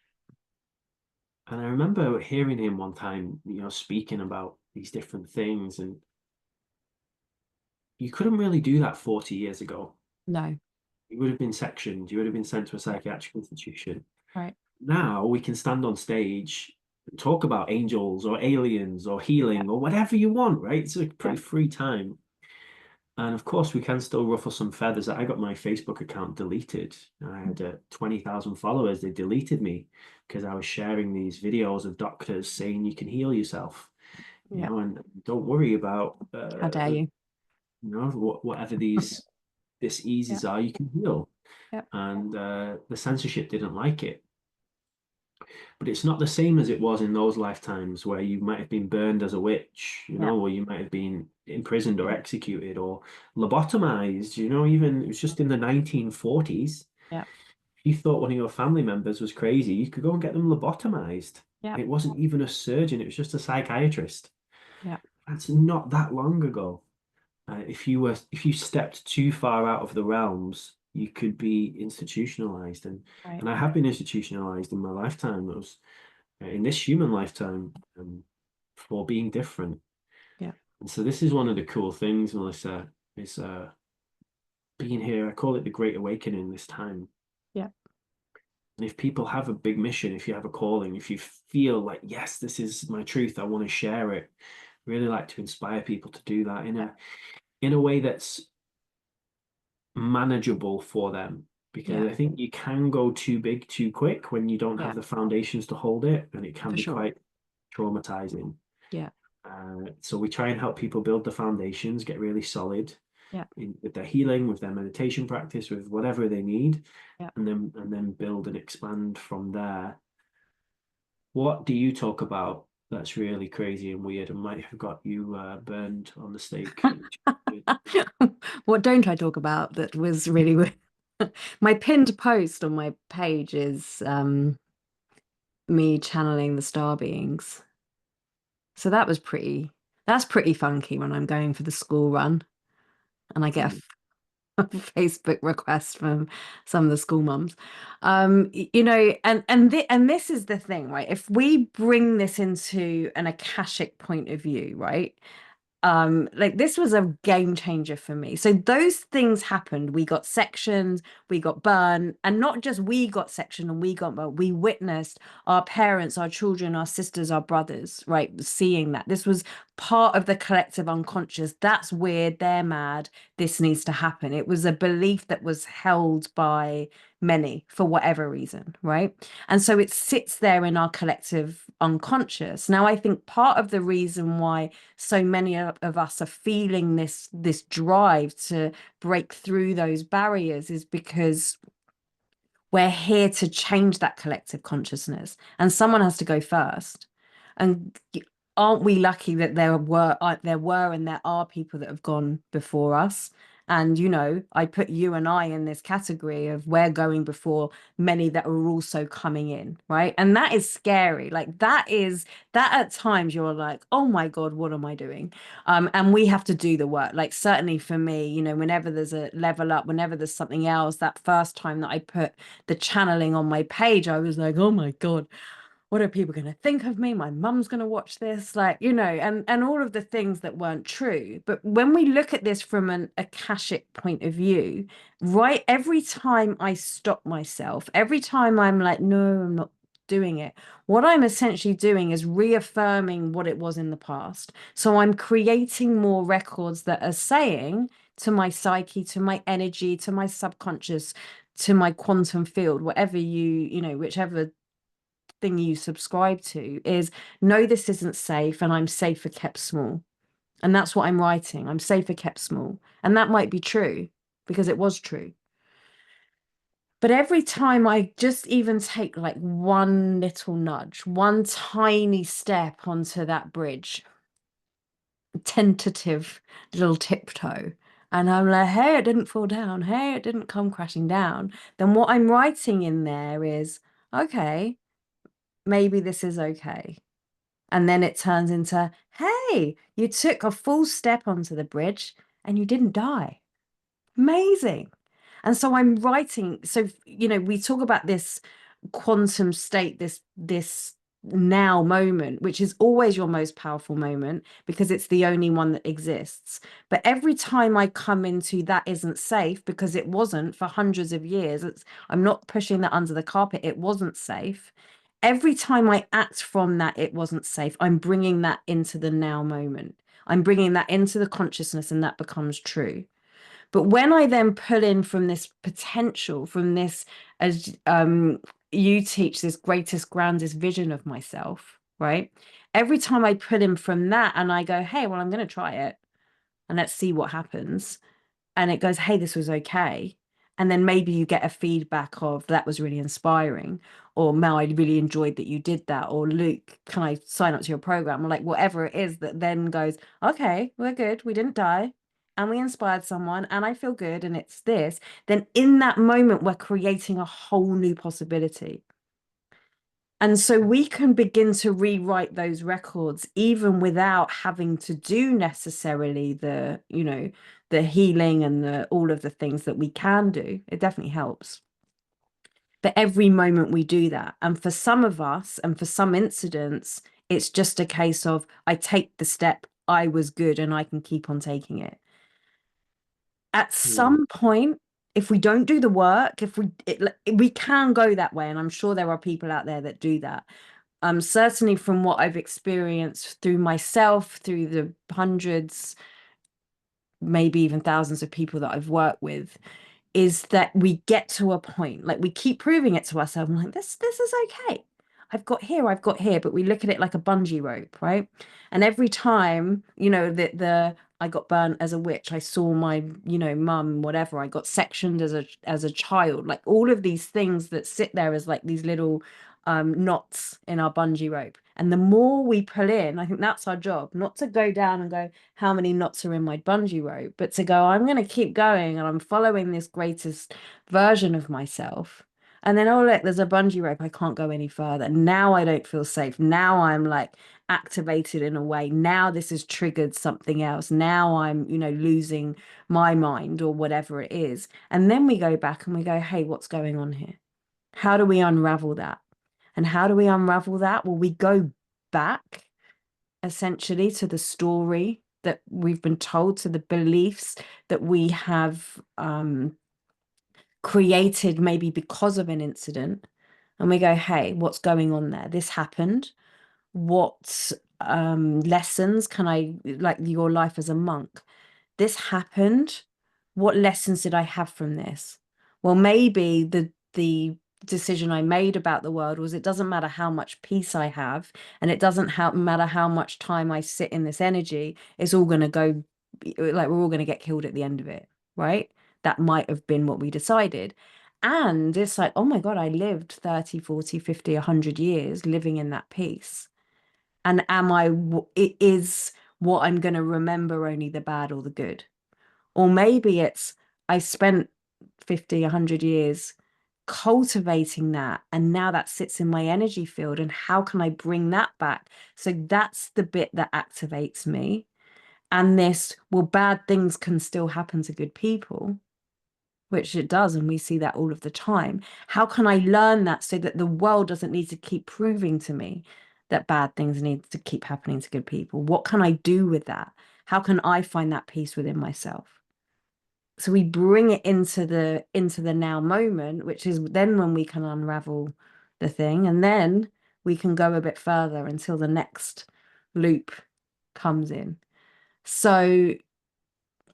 Speaker 2: And I remember hearing him one time, you know, speaking about these different things, and you couldn't really do that 40 years ago.
Speaker 1: No.
Speaker 2: You would have been sectioned. You would have been sent to a
Speaker 1: Yeah.
Speaker 2: psychiatric institution.
Speaker 1: Right.
Speaker 2: Now we can stand on stage and talk about angels or aliens or
Speaker 1: Yeah.
Speaker 2: healing or whatever you want, right? It's a
Speaker 1: Yeah.
Speaker 2: pretty free time. And of course, we can still ruffle some feathers. I got my Facebook account deleted. I had 20,000 followers. They deleted me because I was sharing these videos of doctors saying you can heal yourself, you
Speaker 1: Yeah.
Speaker 2: know, and don't worry about,
Speaker 1: How dare you?
Speaker 2: you know, whatever these
Speaker 1: Yeah.
Speaker 2: diseases are, you can heal.
Speaker 1: Yeah.
Speaker 2: And the censorship didn't like it. But it's not the same as it was in those lifetimes where you might have been burned as a witch,
Speaker 1: Yeah.
Speaker 2: or you might have been imprisoned or executed or lobotomized, even it was just in the 1940s.
Speaker 1: Yeah.
Speaker 2: If you thought one of your family members was crazy, you could go and get them lobotomized.
Speaker 1: Yeah.
Speaker 2: It wasn't even a surgeon, it was just a psychiatrist.
Speaker 1: Yeah.
Speaker 2: That's not that long ago. If you stepped too far out of the realms, you could be institutionalized, and
Speaker 1: Right.
Speaker 2: and I have been institutionalized in my lifetime. It was in this human lifetime, for being different.
Speaker 1: Yeah.
Speaker 2: And so this is one of the cool things, Melissa, is being here. I call it the Great Awakening this time.
Speaker 1: Yeah.
Speaker 2: And if people have a big mission, if you have a calling, if you feel like, yes, this is my truth, I want to share it, really like to inspire people to do that
Speaker 1: Yeah.
Speaker 2: in a way that's manageable for them.
Speaker 1: Yeah.
Speaker 2: Because I think you can go too big too quick when you don't
Speaker 1: Yeah.
Speaker 2: have the foundations to hold it, and it can
Speaker 1: For
Speaker 2: be
Speaker 1: sure.
Speaker 2: quite traumatizing.
Speaker 1: Yeah.
Speaker 2: So we try and help people build the foundations, get really solid
Speaker 1: Yeah.
Speaker 2: with their healing, with their meditation practice, with whatever they need,
Speaker 1: Yeah.
Speaker 2: and then build and expand from there. What do you talk about that's really crazy and weird and might have got you burned on the stake?
Speaker 1: What don't I talk about that was really weird? My pinned post on my page is me channeling the star beings. So that's pretty funky when I'm going for the school run and I get
Speaker 2: Mm,
Speaker 1: a Facebook request from some of the school mums. And this is the thing, right? If we bring this into an Akashic point of view, right? Like this was a game changer for me. So those things happened. We got sectioned, we got burned, and not just we got sectioned and we got burned, we witnessed our parents, our children, our sisters, our brothers, right, seeing that this was part of the collective unconscious. That's weird, they're mad, this needs to happen. It was a belief that was held by many for whatever reason, right? And so it sits there in our collective unconscious. Now I think part of the reason why so many of us are feeling this drive to break through those barriers is because we're here to change that collective consciousness, and someone has to go first. And aren't we lucky that there were and there are people that have gone before us? And I put you and I in this category of we're going before many that are also coming in, right? And that is scary. Like that at times you're like, oh my God, what am I doing? And we have to do the work. Like certainly for me, whenever there's a level up, whenever there's something else, that first time that I put the channeling on my page, I was like, oh my God, what are people going to think of me? My mum's going to watch this, like, and all of the things that weren't true. But when we look at this from an Akashic point of view, right, every time I stop myself, every time I'm like, no, I'm not doing it, what I'm essentially doing is reaffirming what it was in the past. So I'm creating more records that are saying to my psyche, to my energy, to my subconscious, to my quantum field, whatever whichever thing you subscribe to, is no, this isn't safe and I'm safer kept small. And that's what I'm writing. I'm safer kept small. And that might be true because it was true. But every time I just even take like one little nudge, one tiny step onto that bridge, tentative little tiptoe, and I'm like, hey, it didn't fall down. Hey, it didn't come crashing down. Then what I'm writing in there is, okay, maybe this is okay. And then it turns into, hey, you took a full step onto the bridge and you didn't die. Amazing. And so I'm writing. So, we talk about this quantum state, this now moment, which is always your most powerful moment because it's the only one that exists. But every time I come into that isn't safe because it wasn't for hundreds of years, I'm not pushing that under the carpet. It wasn't safe. Every time I act from that, it wasn't safe. I'm bringing that into the now moment. I'm bringing that into the consciousness and that becomes true. But when I then pull in from this potential, from this, as you teach, this greatest, grandest vision of myself, right? Every time I pull in from that and I go, hey, well, I'm going to try it and let's see what happens. And it goes, hey, this was okay. And then maybe you get a feedback of that was really inspiring, or Mel, I really enjoyed that you did that, or Luke, can I sign up to your program? Or like whatever it is that then goes, okay, we're good, we didn't die, and we inspired someone, and I feel good, and it's this. Then in that moment, we're creating a whole new possibility. And so we can begin to rewrite those records even without having to do necessarily the healing and the all of the things that we can do. It definitely helps. But every moment we do that. And for some of us and for some incidents, it's just a case of I take the step, I was good, and I can keep on taking it. At
Speaker 2: Mm.
Speaker 1: some point, if we don't do the work, if we can go that way, and I'm sure there are people out there that do that. Certainly from what I've experienced through myself, through the hundreds, maybe even thousands of people that I've worked with, is that we get to a point, like we keep proving it to ourselves. I'm like, this is okay. I've got here, but we look at it like a bungee rope, right? And every time, the I got burnt as a witch, I saw my, mum, whatever, I got sectioned as a child, like all of these things that sit there as like these little knots in our bungee rope. And the more we pull in, I think that's our job, not to go down and go, how many knots are in my bungee rope, but to go, I'm going to keep going and I'm following this greatest version of myself. And then, oh, look, there's a bungee rope. I can't go any further. Now I don't feel safe. Now I'm like activated in a way. Now this has triggered something else. Now I'm, losing my mind or whatever it is. And then we go back and we go, hey, what's going on here? How do we unravel that? And how do we unravel that? Well, we go back essentially to the story that we've been told, to the beliefs that we have created maybe because of an incident. And we go, hey, what's going on there? This happened. What lessons can I, like your life as a monk? This happened. What lessons did I have from this? Well, maybe the decision I made about the world was it doesn't matter how much peace I have, and it doesn't matter how much time I sit in this energy, it's all going to go like we're all going to get killed at the end of it, right? That might have been what we decided. And it's like, oh my God, I lived 30, 40, 50, 100 years living in that peace. And it is what I'm going to remember only the bad or the good? Or maybe it's I spent 50, 100 years cultivating that, and now that sits in my energy field. And how can I bring that back? So that's the bit that activates me. And this, well, bad things can still happen to good people, which it does. And we see that all of the time. How can I learn that so that the world doesn't need to keep proving to me that bad things need to keep happening to good people? What can I do with that? How can I find that peace within myself? So we bring it into the now moment, which is then when we can unravel the thing, and then we can go a bit further until the next loop comes in. So I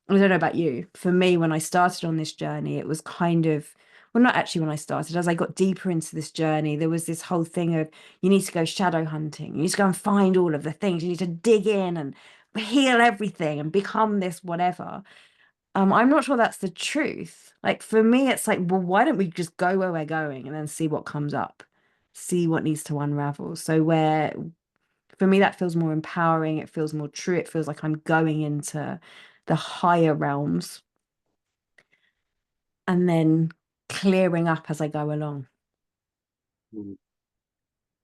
Speaker 1: don't know about you. For me, when I started on this journey, it was kind of, well, not actually when I started, as I got deeper into this journey, there was this whole thing of you need to go shadow hunting. You need to go and find all of the things. You need to dig in and heal everything and become this whatever. I'm not sure that's the truth. Like for me, it's like, well, why don't we just go where we're going and then see what comes up, see what needs to unravel. So where for me, that feels more empowering. It feels more true. It feels like I'm going into the higher realms and then clearing up as I go along.
Speaker 2: Mm.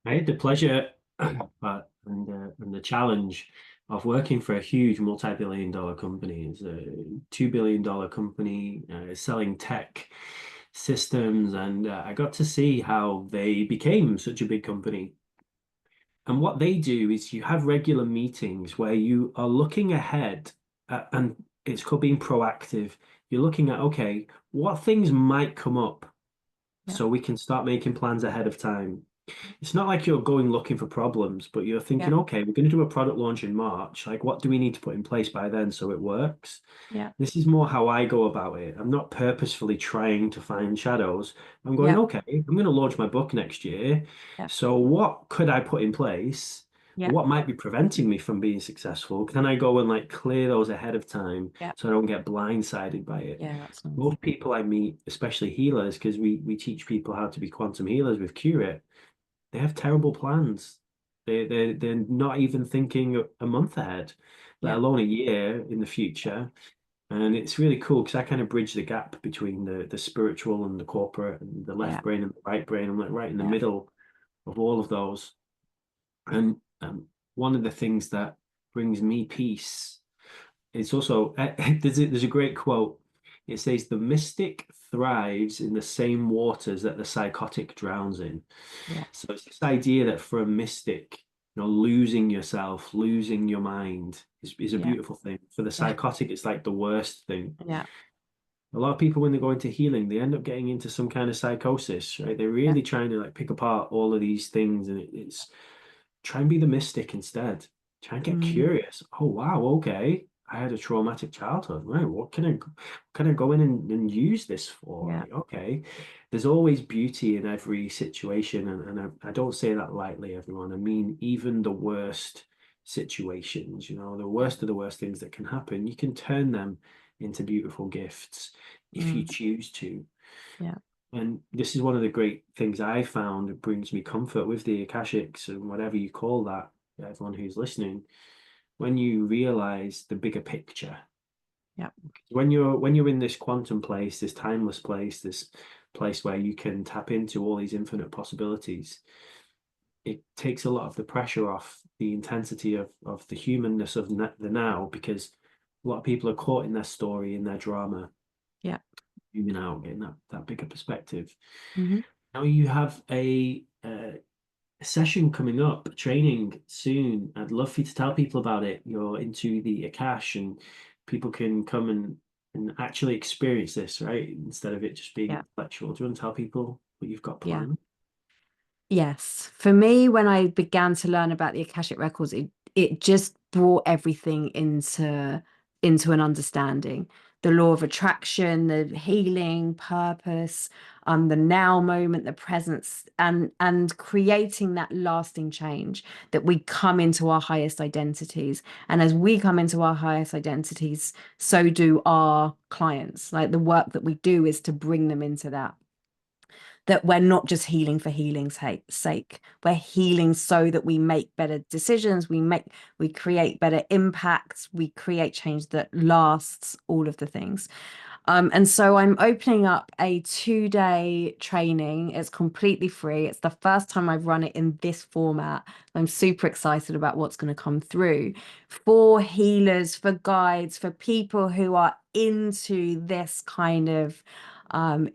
Speaker 2: I had the pleasure and the challenge of working for a huge multi-billion dollar company. It's a $2 billion company selling tech systems, and I got to see how they became such a big company. And what they do is you have regular meetings where you are looking ahead, and it's called being proactive. You're looking at, okay, what things might come up
Speaker 1: Yeah.
Speaker 2: so we can start making plans ahead of time. It's not like you're going looking for problems, but you're
Speaker 1: Yeah.
Speaker 2: thinking, okay, we're going to do a product launch in March. Like, what do we need to put in place by then so it works?
Speaker 1: Yeah.
Speaker 2: This is more how I go about it. I'm not purposefully trying to find shadows. I'm going,
Speaker 1: Yeah.
Speaker 2: okay, I'm going to launch my book next year.
Speaker 1: Yeah.
Speaker 2: So what could I put in place?
Speaker 1: Yeah.
Speaker 2: What might be preventing me from being successful? Can I go and like clear those ahead of time
Speaker 1: Yeah.
Speaker 2: so I don't get blindsided by it?
Speaker 1: Yeah, that's nice.
Speaker 2: Most people I meet, especially healers, because we teach people how to be quantum healers with Curate, they have terrible plans. They're not even thinking a month ahead, let
Speaker 1: Yeah.
Speaker 2: alone a year in the future. And it's really cool because I kind of bridge the gap between the spiritual and the corporate and the left
Speaker 1: Yeah.
Speaker 2: brain and the right brain. I'm like right in the
Speaker 1: Yeah.
Speaker 2: middle of all of those. And one of the things that brings me peace is also there's a great quote. It says the mystic thrives in the same waters that the psychotic drowns in.
Speaker 1: Yeah.
Speaker 2: So it's this idea that for a mystic, losing yourself, losing your mind is a
Speaker 1: Yeah.
Speaker 2: beautiful thing. For the
Speaker 1: Yeah.
Speaker 2: psychotic, it's like the worst thing.
Speaker 1: Yeah.
Speaker 2: A lot of people, when they go into healing, they end up getting into some kind of psychosis, right? They're
Speaker 1: Yeah.
Speaker 2: really trying to like pick apart all of these things, and it's try and be the mystic instead. Try and get
Speaker 1: Mm.
Speaker 2: curious. Oh wow, okay. I had a traumatic childhood. Right, what can I go in and use this for?
Speaker 1: Yeah.
Speaker 2: Like, okay. There's always beauty in every situation, and I don't say that lightly, everyone. I mean, even the worst situations, the
Speaker 1: Yeah.
Speaker 2: worst of the worst things that can happen, you can turn them into beautiful gifts if you
Speaker 1: Mm.
Speaker 2: choose to.
Speaker 1: Yeah.
Speaker 2: And this is one of the great things I found that brings me comfort with the Akashics and whatever you call that, everyone who's listening, when you realize the bigger picture.
Speaker 1: Yeah.
Speaker 2: When you're in this quantum place, this timeless place, this place where you can tap into all these infinite possibilities, it takes a lot of the pressure off the intensity of the humanness of the now, because a lot of people are caught in their story, in their drama,
Speaker 1: Yeah.
Speaker 2: zooming out, getting that bigger perspective.
Speaker 1: Hmm.
Speaker 2: Now you have a session coming up, training soon. I'd love for you to tell people about it. You're into the Akash, and people can come and actually experience this, right? Instead of it just being
Speaker 1: Yeah.
Speaker 2: intellectual. Do you want to tell people what you've got
Speaker 1: Yeah.
Speaker 2: planned?
Speaker 1: Yes. For me, when I began to learn about the Akashic Records, it just brought everything into an understanding. The law of attraction, the healing, purpose, the now moment, the presence, and creating that lasting change that we come into our highest identities. And as we come into our highest identities, so do our clients. Like the work that we do is to bring them into that we're not just healing for healing's sake. We're healing so that we make better decisions, we create better impacts, we create change that lasts, all of the things. And so I'm opening up a 2-day training. It's completely free. It's the first time I've run it in this format. I'm super excited about what's going to come through for healers, for guides, for people who are into this kind of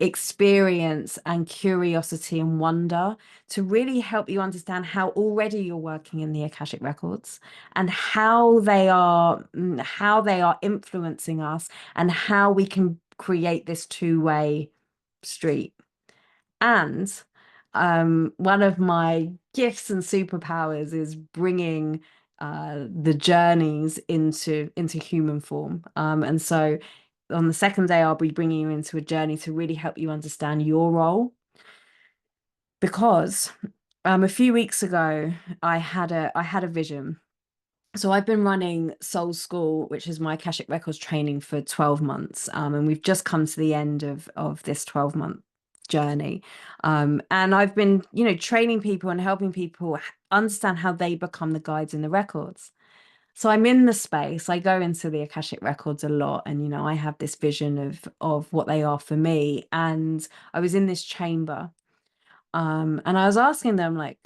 Speaker 1: experience and curiosity and wonder, to really help you understand how already you're working in the Akashic Records and how they are influencing us and how we can create this two-way street. And one of my gifts and superpowers is bringing the journeys into human form. And so on the second day, I'll be bringing you into a journey to really help you understand your role. Because a few weeks ago, I had a vision. So I've been running Soul School, which is my Akashic Records training, for 12 months. And we've just come to the end of this 12-month journey. And I've been, training people and helping people understand how they become the guides in the records. So I'm in the space. I go into the Akashic Records a lot, and I have this vision of what they are for me. And I was in this chamber, and I was asking them like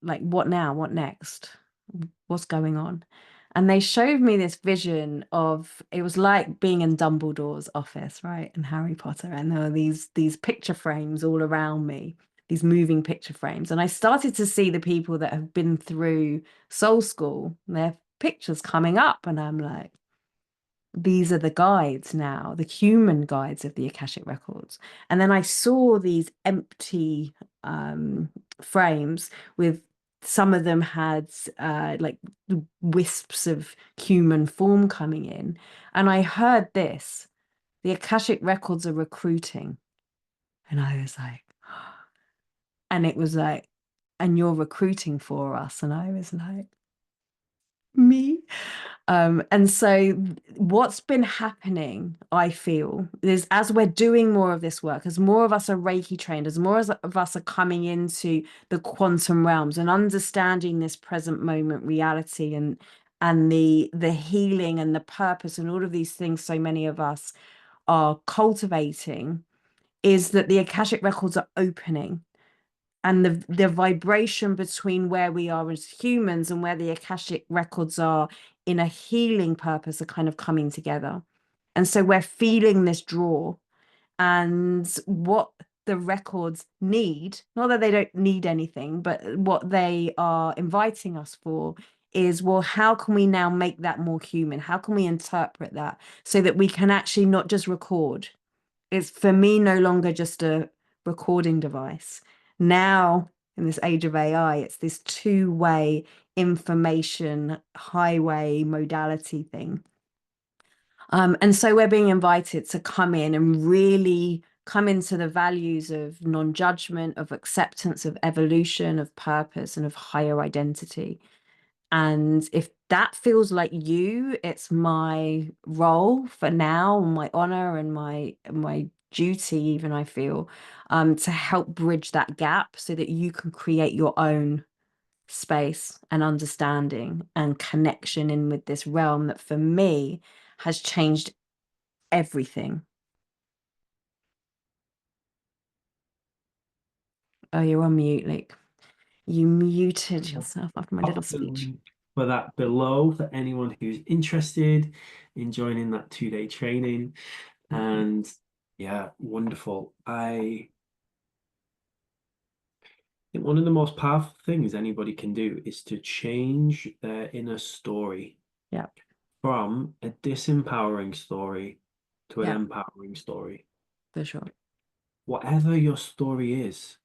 Speaker 1: what now? What next? What's going on? And they showed me this vision of, it was like being in Dumbledore's office, right? In Harry Potter. And there were these picture frames all around me, these moving picture frames. And I started to see the people that have been through Soul School, their pictures coming up. And I'm like, these are the guides now, the human guides of the Akashic Records. And then I saw these empty frames with, some of them had like wisps of human form coming in. And I heard this, the Akashic Records are recruiting. And I was like, and it was like, and you're recruiting for us. And I was like, Me. And so what's been happening, I feel, is as we're doing more of this work, as more of us are Reiki trained, as more of us are coming into the quantum realms and understanding this present moment reality and the healing and the purpose and all of these things so many of us are cultivating, is that the Akashic records are opening and the vibration between where we are as humans and where the Akashic records are in a healing purpose are kind of coming together. And so we're feeling this draw and what the records need, not that they don't need anything, but what they are inviting us for is, well, how can we now make that more human? How can we interpret that so that we can actually not just record? It's for me no longer just a recording device. Now, in this age of AI, it's this two-way information highway modality thing. And so we're being invited to come in and really come into the values of non-judgment, of acceptance, of evolution, of purpose, and of higher identity. And if that feels like you, it's my role for now, my honor and my duty, even I feel, to help bridge that gap so that you can create your own space and understanding and connection in with this realm that for me has changed everything. Oh, you're on mute, Luke. You muted yourself after my little
Speaker 2: Pop the
Speaker 1: speech.
Speaker 2: link for that below for anyone who's interested in joining that 2-day training.
Speaker 1: Mhm.
Speaker 2: And yeah, wonderful. I think one of the most powerful things anybody can do is to change their inner story
Speaker 1: Yeah,
Speaker 2: from a disempowering story to an
Speaker 1: yeah,
Speaker 2: empowering story.
Speaker 1: for sure.
Speaker 2: Whatever your story is,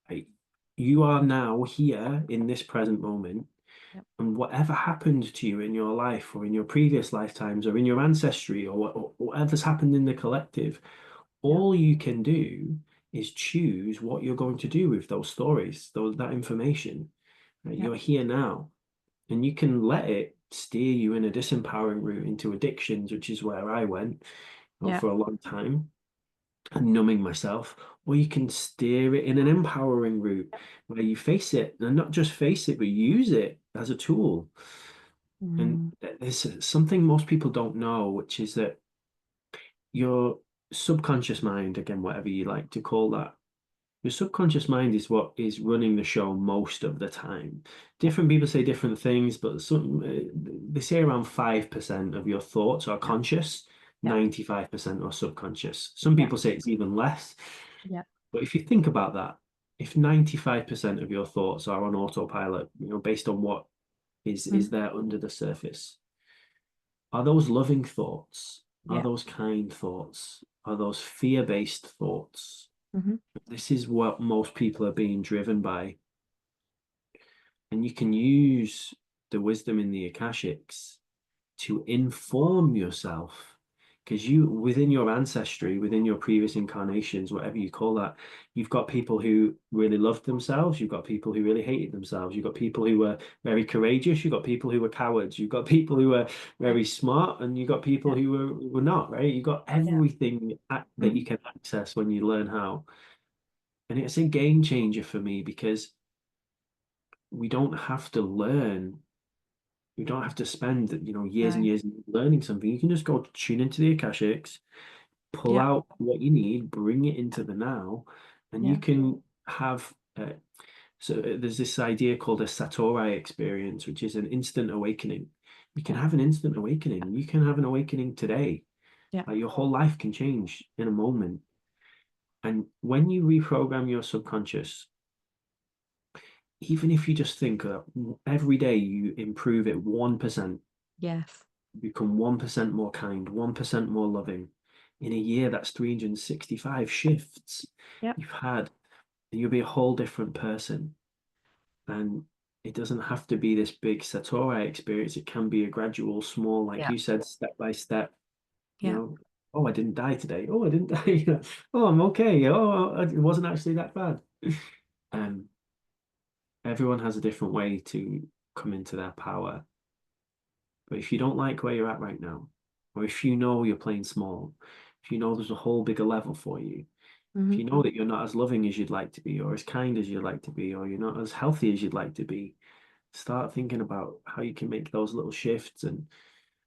Speaker 2: right, you are now here in this present moment,
Speaker 1: Yep,
Speaker 2: and whatever happened to you in your life or in your previous lifetimes or in your ancestry or whatever's happened in the collective,
Speaker 1: yep,
Speaker 2: all you can do is choose what you're going to do with those stories, that information. Right?
Speaker 1: yep,
Speaker 2: You're here now, and you can let it steer you in a disempowering route into addictions, which is where I went,
Speaker 1: yep.
Speaker 2: for a long time, and numbing myself. Or you can steer it in an empowering route where you face it, and not just face it, but use it as a tool. And
Speaker 1: Mm,
Speaker 2: there's something most people don't know, which is that your subconscious mind, again, whatever you like to call that, your subconscious mind is what is running the show most of the time.
Speaker 1: yep,
Speaker 2: Different people say different things, but they say around 5% of your thoughts are
Speaker 1: yep,
Speaker 2: conscious,
Speaker 1: yep,
Speaker 2: 95% are subconscious. Some
Speaker 1: yep,
Speaker 2: people say it's even less.
Speaker 1: yep.
Speaker 2: But if you think about that, if 95% of your thoughts are on autopilot, based on what is
Speaker 1: Mm,
Speaker 2: there under the surface, are those loving thoughts? Are
Speaker 1: yep.
Speaker 2: those kind thoughts? Are those fear-based thoughts?
Speaker 1: Hmm.
Speaker 2: This is what most people are being driven by. And you can use the wisdom in the Akashics to inform yourself. Because you, within your ancestry, within your previous incarnations, whatever you call that, you've got people who really loved themselves. You've got people who really hated themselves. You've got people who were very courageous. You've got people who were cowards. You've got people who were
Speaker 1: Yep,
Speaker 2: very smart, and you've got people
Speaker 1: yep,
Speaker 2: who were not, right? You've got
Speaker 1: yep.
Speaker 2: everything that
Speaker 1: Hmm.
Speaker 2: you can access when you learn how. And it's a game changer for me because we don't have to learn. You don't have to spend, years and
Speaker 1: No.
Speaker 2: years learning something. You can just go tune into the Akashics, pull
Speaker 1: Yep,
Speaker 2: out what you need, bring it into the now, and you
Speaker 1: yeah,
Speaker 2: can have. There's this idea called a Satori experience, which is an instant awakening. You can
Speaker 1: yeah,
Speaker 2: have an instant awakening. You can have an awakening today.
Speaker 1: yeah,
Speaker 2: Like your whole life can change in a moment. And when you reprogram your subconscious, even if you just think every day you improve it 1%,
Speaker 1: yes,
Speaker 2: become 1% more kind, 1% more loving. In a year, that's 365 shifts
Speaker 1: yep,
Speaker 2: you've had, and you'll be a whole different person. And it doesn't have to be this big Satori experience. It can be a gradual, small, like
Speaker 1: yeah,
Speaker 2: you said, step by step, you
Speaker 1: yeah,
Speaker 2: know. Oh, I didn't die today. Oh, I didn't die. Oh, I'm okay. Oh, it wasn't actually that bad. Um, Everyone has a different way to come into their power. But if you don't like where you're at right now, or if you know you're playing small, if you know there's a whole bigger level for you, if
Speaker 1: Hmm.
Speaker 2: you know that you're not as loving as you'd like to be, or as kind as you'd like to be, or you're not as healthy as you'd like to be, start thinking about how you can make those little shifts. And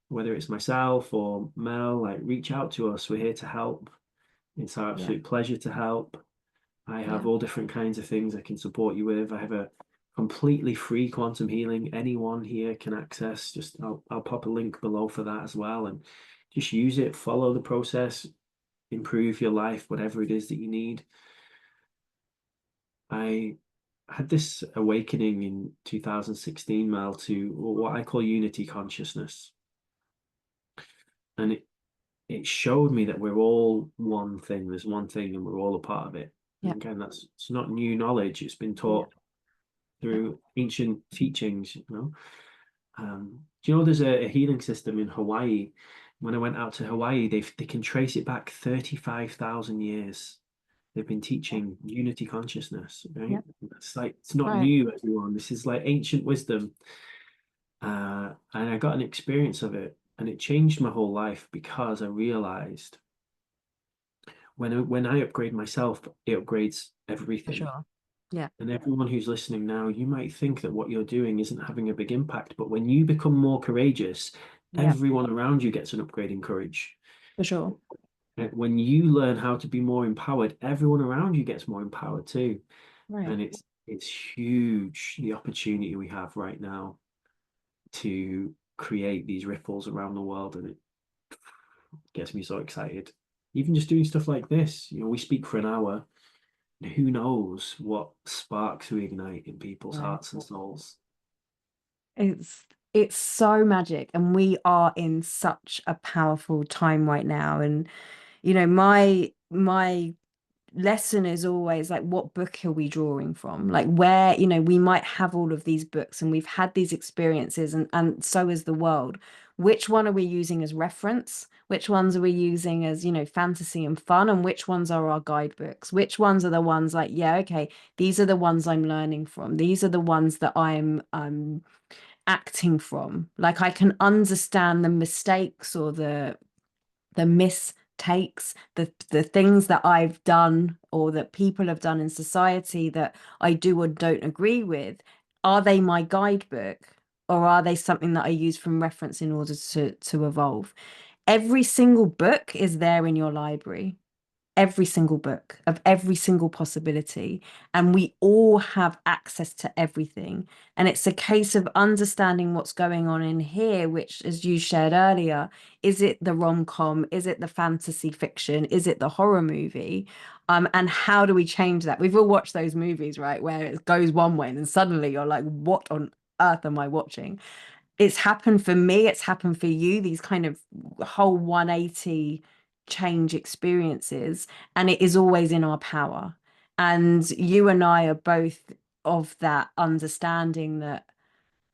Speaker 2: whether it's myself or Mel, like reach out to us. We're here to help. It's our
Speaker 1: Yeah.
Speaker 2: absolute pleasure to help. I have
Speaker 1: Yeah.
Speaker 2: all different kinds of things I can support you with. I have a completely free quantum healing anyone here can access. Just I'll pop a link below for that as well, and just use it, follow the process, improve your life, whatever it is that you need. I had this awakening in 2016, Mel, to what I call unity consciousness. And it showed me that we're all one thing. There's one thing and we're all a part of it. And
Speaker 1: Yeah.
Speaker 2: again, it's not new knowledge. It's been
Speaker 1: Yeah.
Speaker 2: taught through ancient teachings, you know. Do you know there's a healing system in Hawaii? When I went out to Hawaii, they can trace it back 35,000 years. They've been teaching unity consciousness, right?
Speaker 1: Yeah.
Speaker 2: It's like it's not
Speaker 1: Right.
Speaker 2: new, everyone. This is like ancient wisdom. And I got an experience of it, and it changed my whole life because I realized when I upgrade myself, it upgrades
Speaker 1: For
Speaker 2: everything.
Speaker 1: sure. Yeah.
Speaker 2: And everyone who's listening now, you might think that what you're doing isn't having a big impact, but when you become more courageous,
Speaker 1: Yeah.
Speaker 2: everyone around you gets an upgrade in courage.
Speaker 1: For sure.
Speaker 2: When you learn how to be more empowered, everyone around you gets more empowered too.
Speaker 1: Right.
Speaker 2: And it's huge the opportunity we have right now to create these ripples around the world, and it gets me so excited. Even just doing stuff like this, we speak for an hour. Who knows what sparks we ignite in people's
Speaker 1: Right.
Speaker 2: hearts and souls.
Speaker 1: It's so magic, and we are in such a powerful time right now. And my lesson is always like, what book are we drawing from? Like, where, we might have all of these books and we've had these experiences, and so is the world. Which one are we using as reference? Which ones are we using as, fantasy and fun? And which ones are our guidebooks? Which ones are the ones like, yeah, okay, these are the ones I'm learning from. These are the ones that I'm acting from. Like, I can understand the mistakes or the mistakes, the things that I've done or that people have done in society that I do or don't agree with. Are they my guidebook, or are they something that I use from reference in order to evolve? Every single book is there in your library, every single book of every single possibility, and we all have access to everything. And it's a case of understanding what's going on in here, which, as you shared earlier, is it the rom-com, is it the fantasy fiction, is it the horror movie? And how do we change that? We've all watched those movies, right, where it goes one way and then suddenly you're like, what on earth am I watching? It's happened for me, it's happened for you, these kind of whole 180 change experiences, and it is always in our power. And you and I are both of that understanding that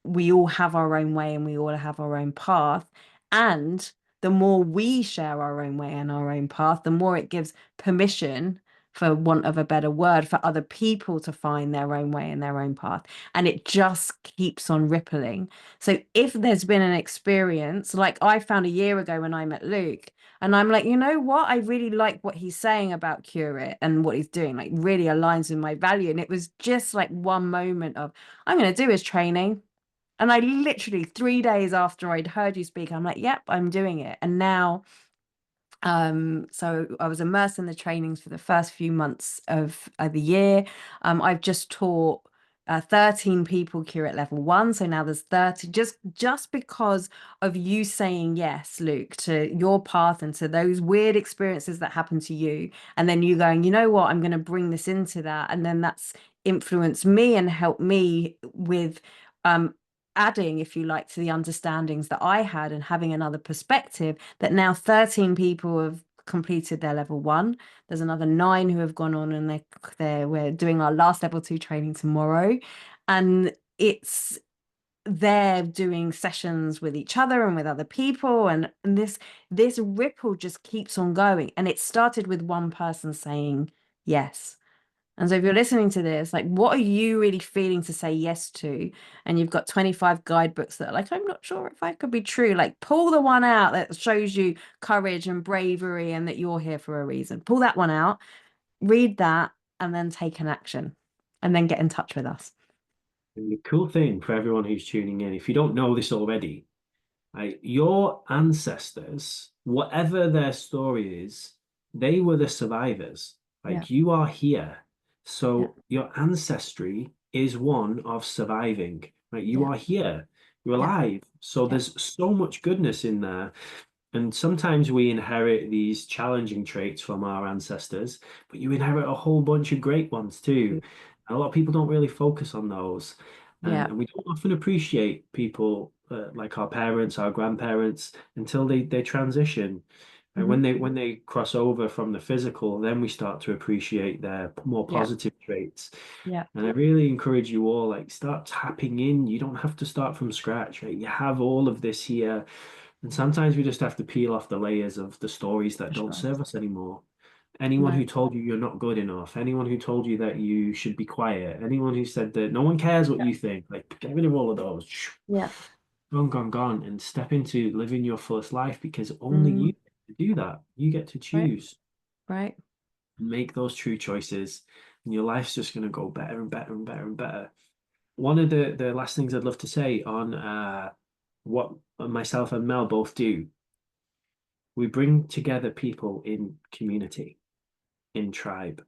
Speaker 1: we all have our own way and we all have our own path. And the more we share our own way and our own path, the more it gives permission, for want of a better word, for other people to find their own way and their own path. And it just keeps on rippling. So if there's been an experience like I found a year ago when I met Luke, and I'm like, you know what? I really like what he's saying about Curate and what he's doing, like really aligns with my value. And it was just like one moment of, I'm going to do his training. And I literally 3 days after I'd heard you speak, I'm like, yep, I'm doing it. And now, so I was immersed in the trainings for the first few months of the year. I've just taught 13 people curate level one. So now there's 30, just because of you saying yes, Luke, to your path and to those weird experiences that happen to you. And then you going, you know what, I'm going to bring this into that. And then that's influenced me and helped me with um adding, if you like, to the understandings that I had and having another perspective, that now 13 people have completed their level one. There's another 9 who have gone on, and we're doing our last level 2 training tomorrow. And they're doing sessions with each other and with other people, and this ripple just keeps on going. And it started with one person saying yes. And so if you're listening to this, like what are you really feeling to say yes to? And you've got 25 guidebooks that are like, I'm not sure if I could be true. Like pull the one out that shows you courage and bravery and that you're here for a reason. Pull that one out, read that, and then take an action. And then get in touch with us.
Speaker 2: And the cool thing for everyone who's tuning in, if you don't know this already, like your ancestors, whatever their story is, they were the survivors.
Speaker 1: Yeah.
Speaker 2: Like you are here.
Speaker 1: Yeah.
Speaker 2: So your ancestry is one of surviving. Right? You
Speaker 1: Yeah.
Speaker 2: are here. You're
Speaker 1: Yeah.
Speaker 2: alive. So
Speaker 1: Yeah.
Speaker 2: there's so much goodness in there. And sometimes we inherit these challenging traits from our ancestors, but you inherit a whole bunch of great ones too. And a lot of people don't really focus on those.
Speaker 1: Yeah.
Speaker 2: And we don't often appreciate people like our parents, our grandparents, until they transition. And
Speaker 1: Hmm.
Speaker 2: when they cross over from the physical, then we start to appreciate their more
Speaker 1: Yeah.
Speaker 2: positive traits.
Speaker 1: Yeah.
Speaker 2: And I really encourage you all, like, start tapping in. You don't have to start from scratch, right? You have all of this here. And sometimes we just have to peel off the layers of the stories that
Speaker 1: For
Speaker 2: don't
Speaker 1: sure.
Speaker 2: serve us anymore. Anyone
Speaker 1: No.
Speaker 2: who told you you're not good enough, anyone who told you that you should be quiet, anyone who said that no one cares what
Speaker 1: Yeah.
Speaker 2: you think, like get rid of all of those.
Speaker 1: Yeah.
Speaker 2: Gone, gone, gone, and step into living your fullest life because only you
Speaker 1: Mm.
Speaker 2: get to do that. You get to
Speaker 1: Right.
Speaker 2: choose
Speaker 1: Right.
Speaker 2: and make those true choices, and your life's just going to go better and better and better and better. One of the last things I'd love to say on what myself and Mel both do, we bring together people in community, in tribe.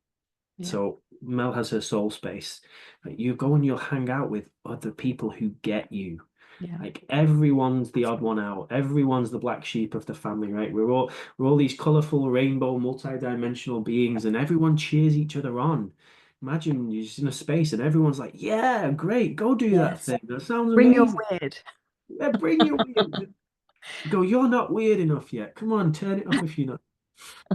Speaker 1: Yeah.
Speaker 2: So Mel has her soul space. Like, you go and you'll hang out with other people who get you.
Speaker 1: Yeah.
Speaker 2: Like everyone's the odd one out. Everyone's the black sheep of the family, right? We're all these colorful, rainbow, multi-dimensional beings, and everyone cheers each other on. Imagine you're just in a space and everyone's like, "Yeah, great, go do that
Speaker 1: Yes.
Speaker 2: thing. That sounds
Speaker 1: Bring your
Speaker 2: amazing.
Speaker 1: weird.
Speaker 2: Yeah, bring your weird." Go, you're not weird enough yet. Come on, turn it up if you're not.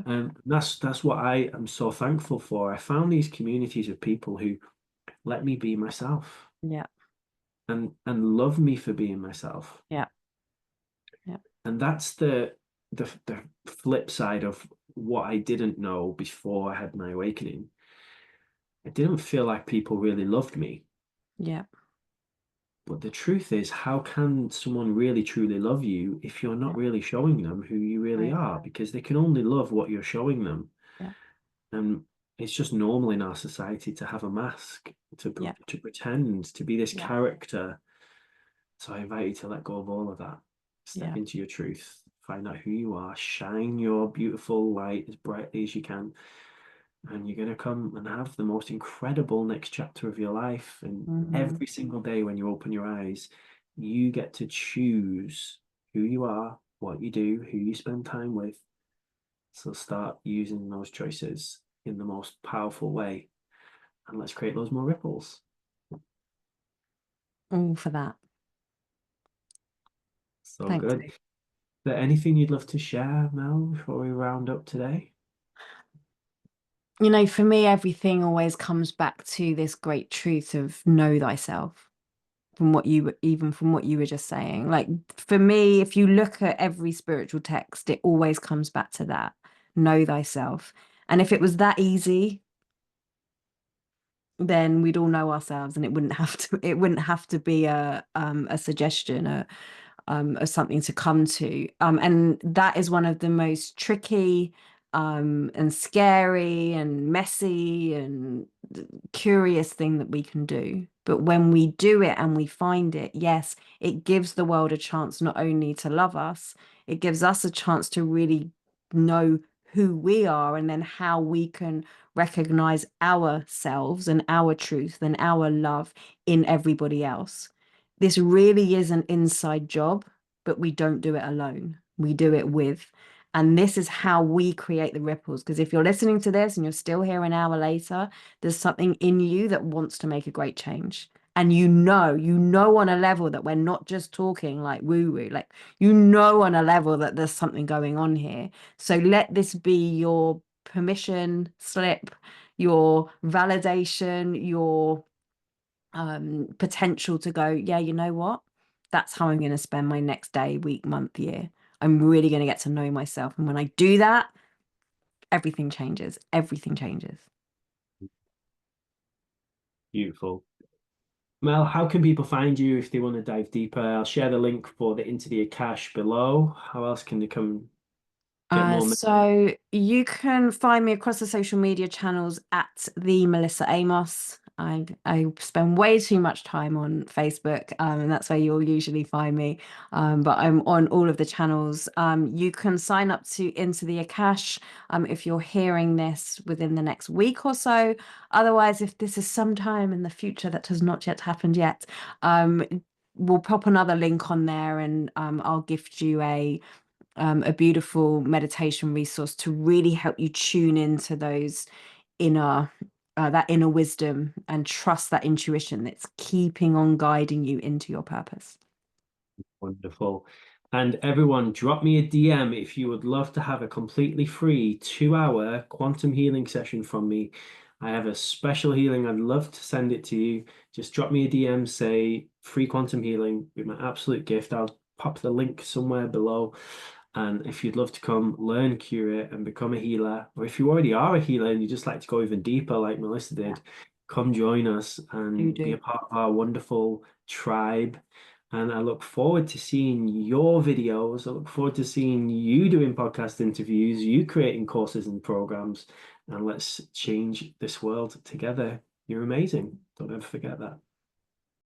Speaker 2: And that's what I am so thankful for. I found these communities of people who let me be myself
Speaker 1: Yeah.
Speaker 2: and love me for being myself.
Speaker 1: Yeah. Yeah.
Speaker 2: And that's the flip side of what I didn't know before I had my awakening. I didn't feel like people really loved me.
Speaker 1: Yeah.
Speaker 2: But the truth is, how can someone really truly love you if you're not
Speaker 1: Yeah.
Speaker 2: really showing them who you really
Speaker 1: Right.
Speaker 2: are? Because they can only love what you're showing them.
Speaker 1: Yeah.
Speaker 2: And it's just normal in our society to have a mask,
Speaker 1: Yeah.
Speaker 2: to pretend, to be this
Speaker 1: Yeah.
Speaker 2: character. So I invite you to let go of all of that. Step
Speaker 1: Yeah.
Speaker 2: into your truth, find out who you are, shine your beautiful light as brightly as you can, and you're going to come and have the most incredible next chapter of your life. And
Speaker 1: Hmm.
Speaker 2: every single day when you open your eyes, you get to choose who you are, what you do, who you spend time with. So start using those choices in the most powerful way, and let's create those more ripples.
Speaker 1: All for that.
Speaker 2: So
Speaker 1: Thanks.
Speaker 2: good. Is there anything you'd love to share, Mel, before we round up today?
Speaker 1: You know, for me, everything always comes back to this great truth of know thyself. From what you even from what you were just saying, like for me, if you look at every spiritual text, it always comes back to that. Know thyself. And if it was that easy, then we'd all know ourselves, and it wouldn't have to be a suggestion, or something to come to. And that is one of the most tricky and scary and messy and curious thing that we can do. But when we do it and we find it, yes, it gives the world a chance not only to love us, it gives us a chance to really know who we are and then how we can recognize ourselves and our truth and our love in everybody else. This really is an inside job, but we don't do it alone. We do it with. And this is how we create the ripples. Because if you're listening to this and you're still here an hour later, there's something in you that wants to make a great change. And you know on a level that we're not just talking like woo woo, like, you know, on a level that there's something going on here. So let this be your permission slip, your validation, your potential to go, yeah, you know what? That's how I'm going to spend my next day, week, month, year. I'm really going to get to know myself. And when I do that, everything changes. Everything changes.
Speaker 2: Beautiful. Mel, how can people find you if they want to dive deeper? I'll share the link for the Into the Akash below. How else can they come get more?
Speaker 1: So you can find me across the social media channels at the Melissa Amos. I spend way too much time on Facebook, and that's where you'll usually find me. But I'm on all of the channels. You can sign up to Into the Akash if you're hearing this within the next week or so. Otherwise, if this is sometime in the future that has not yet happened yet, um, we'll pop another link on there, and I'll gift you a beautiful meditation resource to really help you tune into those inner that inner wisdom and trust that intuition that's keeping on guiding you into your purpose.
Speaker 2: Wonderful. And everyone, drop me a DM if you would love to have a completely free 2 hour quantum healing session from me. I have a special healing. I'd love to send it to you. Just drop me a DM, say free quantum healing, be my absolute gift. I'll pop the link somewhere below. And if you'd love to come learn, curate, and become a healer, or if you already are a healer and you just like to go even deeper, like Melissa
Speaker 1: Yeah,
Speaker 2: did, come join us
Speaker 1: do
Speaker 2: and be
Speaker 1: do.
Speaker 2: a part of our wonderful tribe. And I look forward to seeing your videos. I look forward to seeing you doing podcast interviews, you creating courses and programs, and let's change this world together. You're amazing. Don't ever forget that.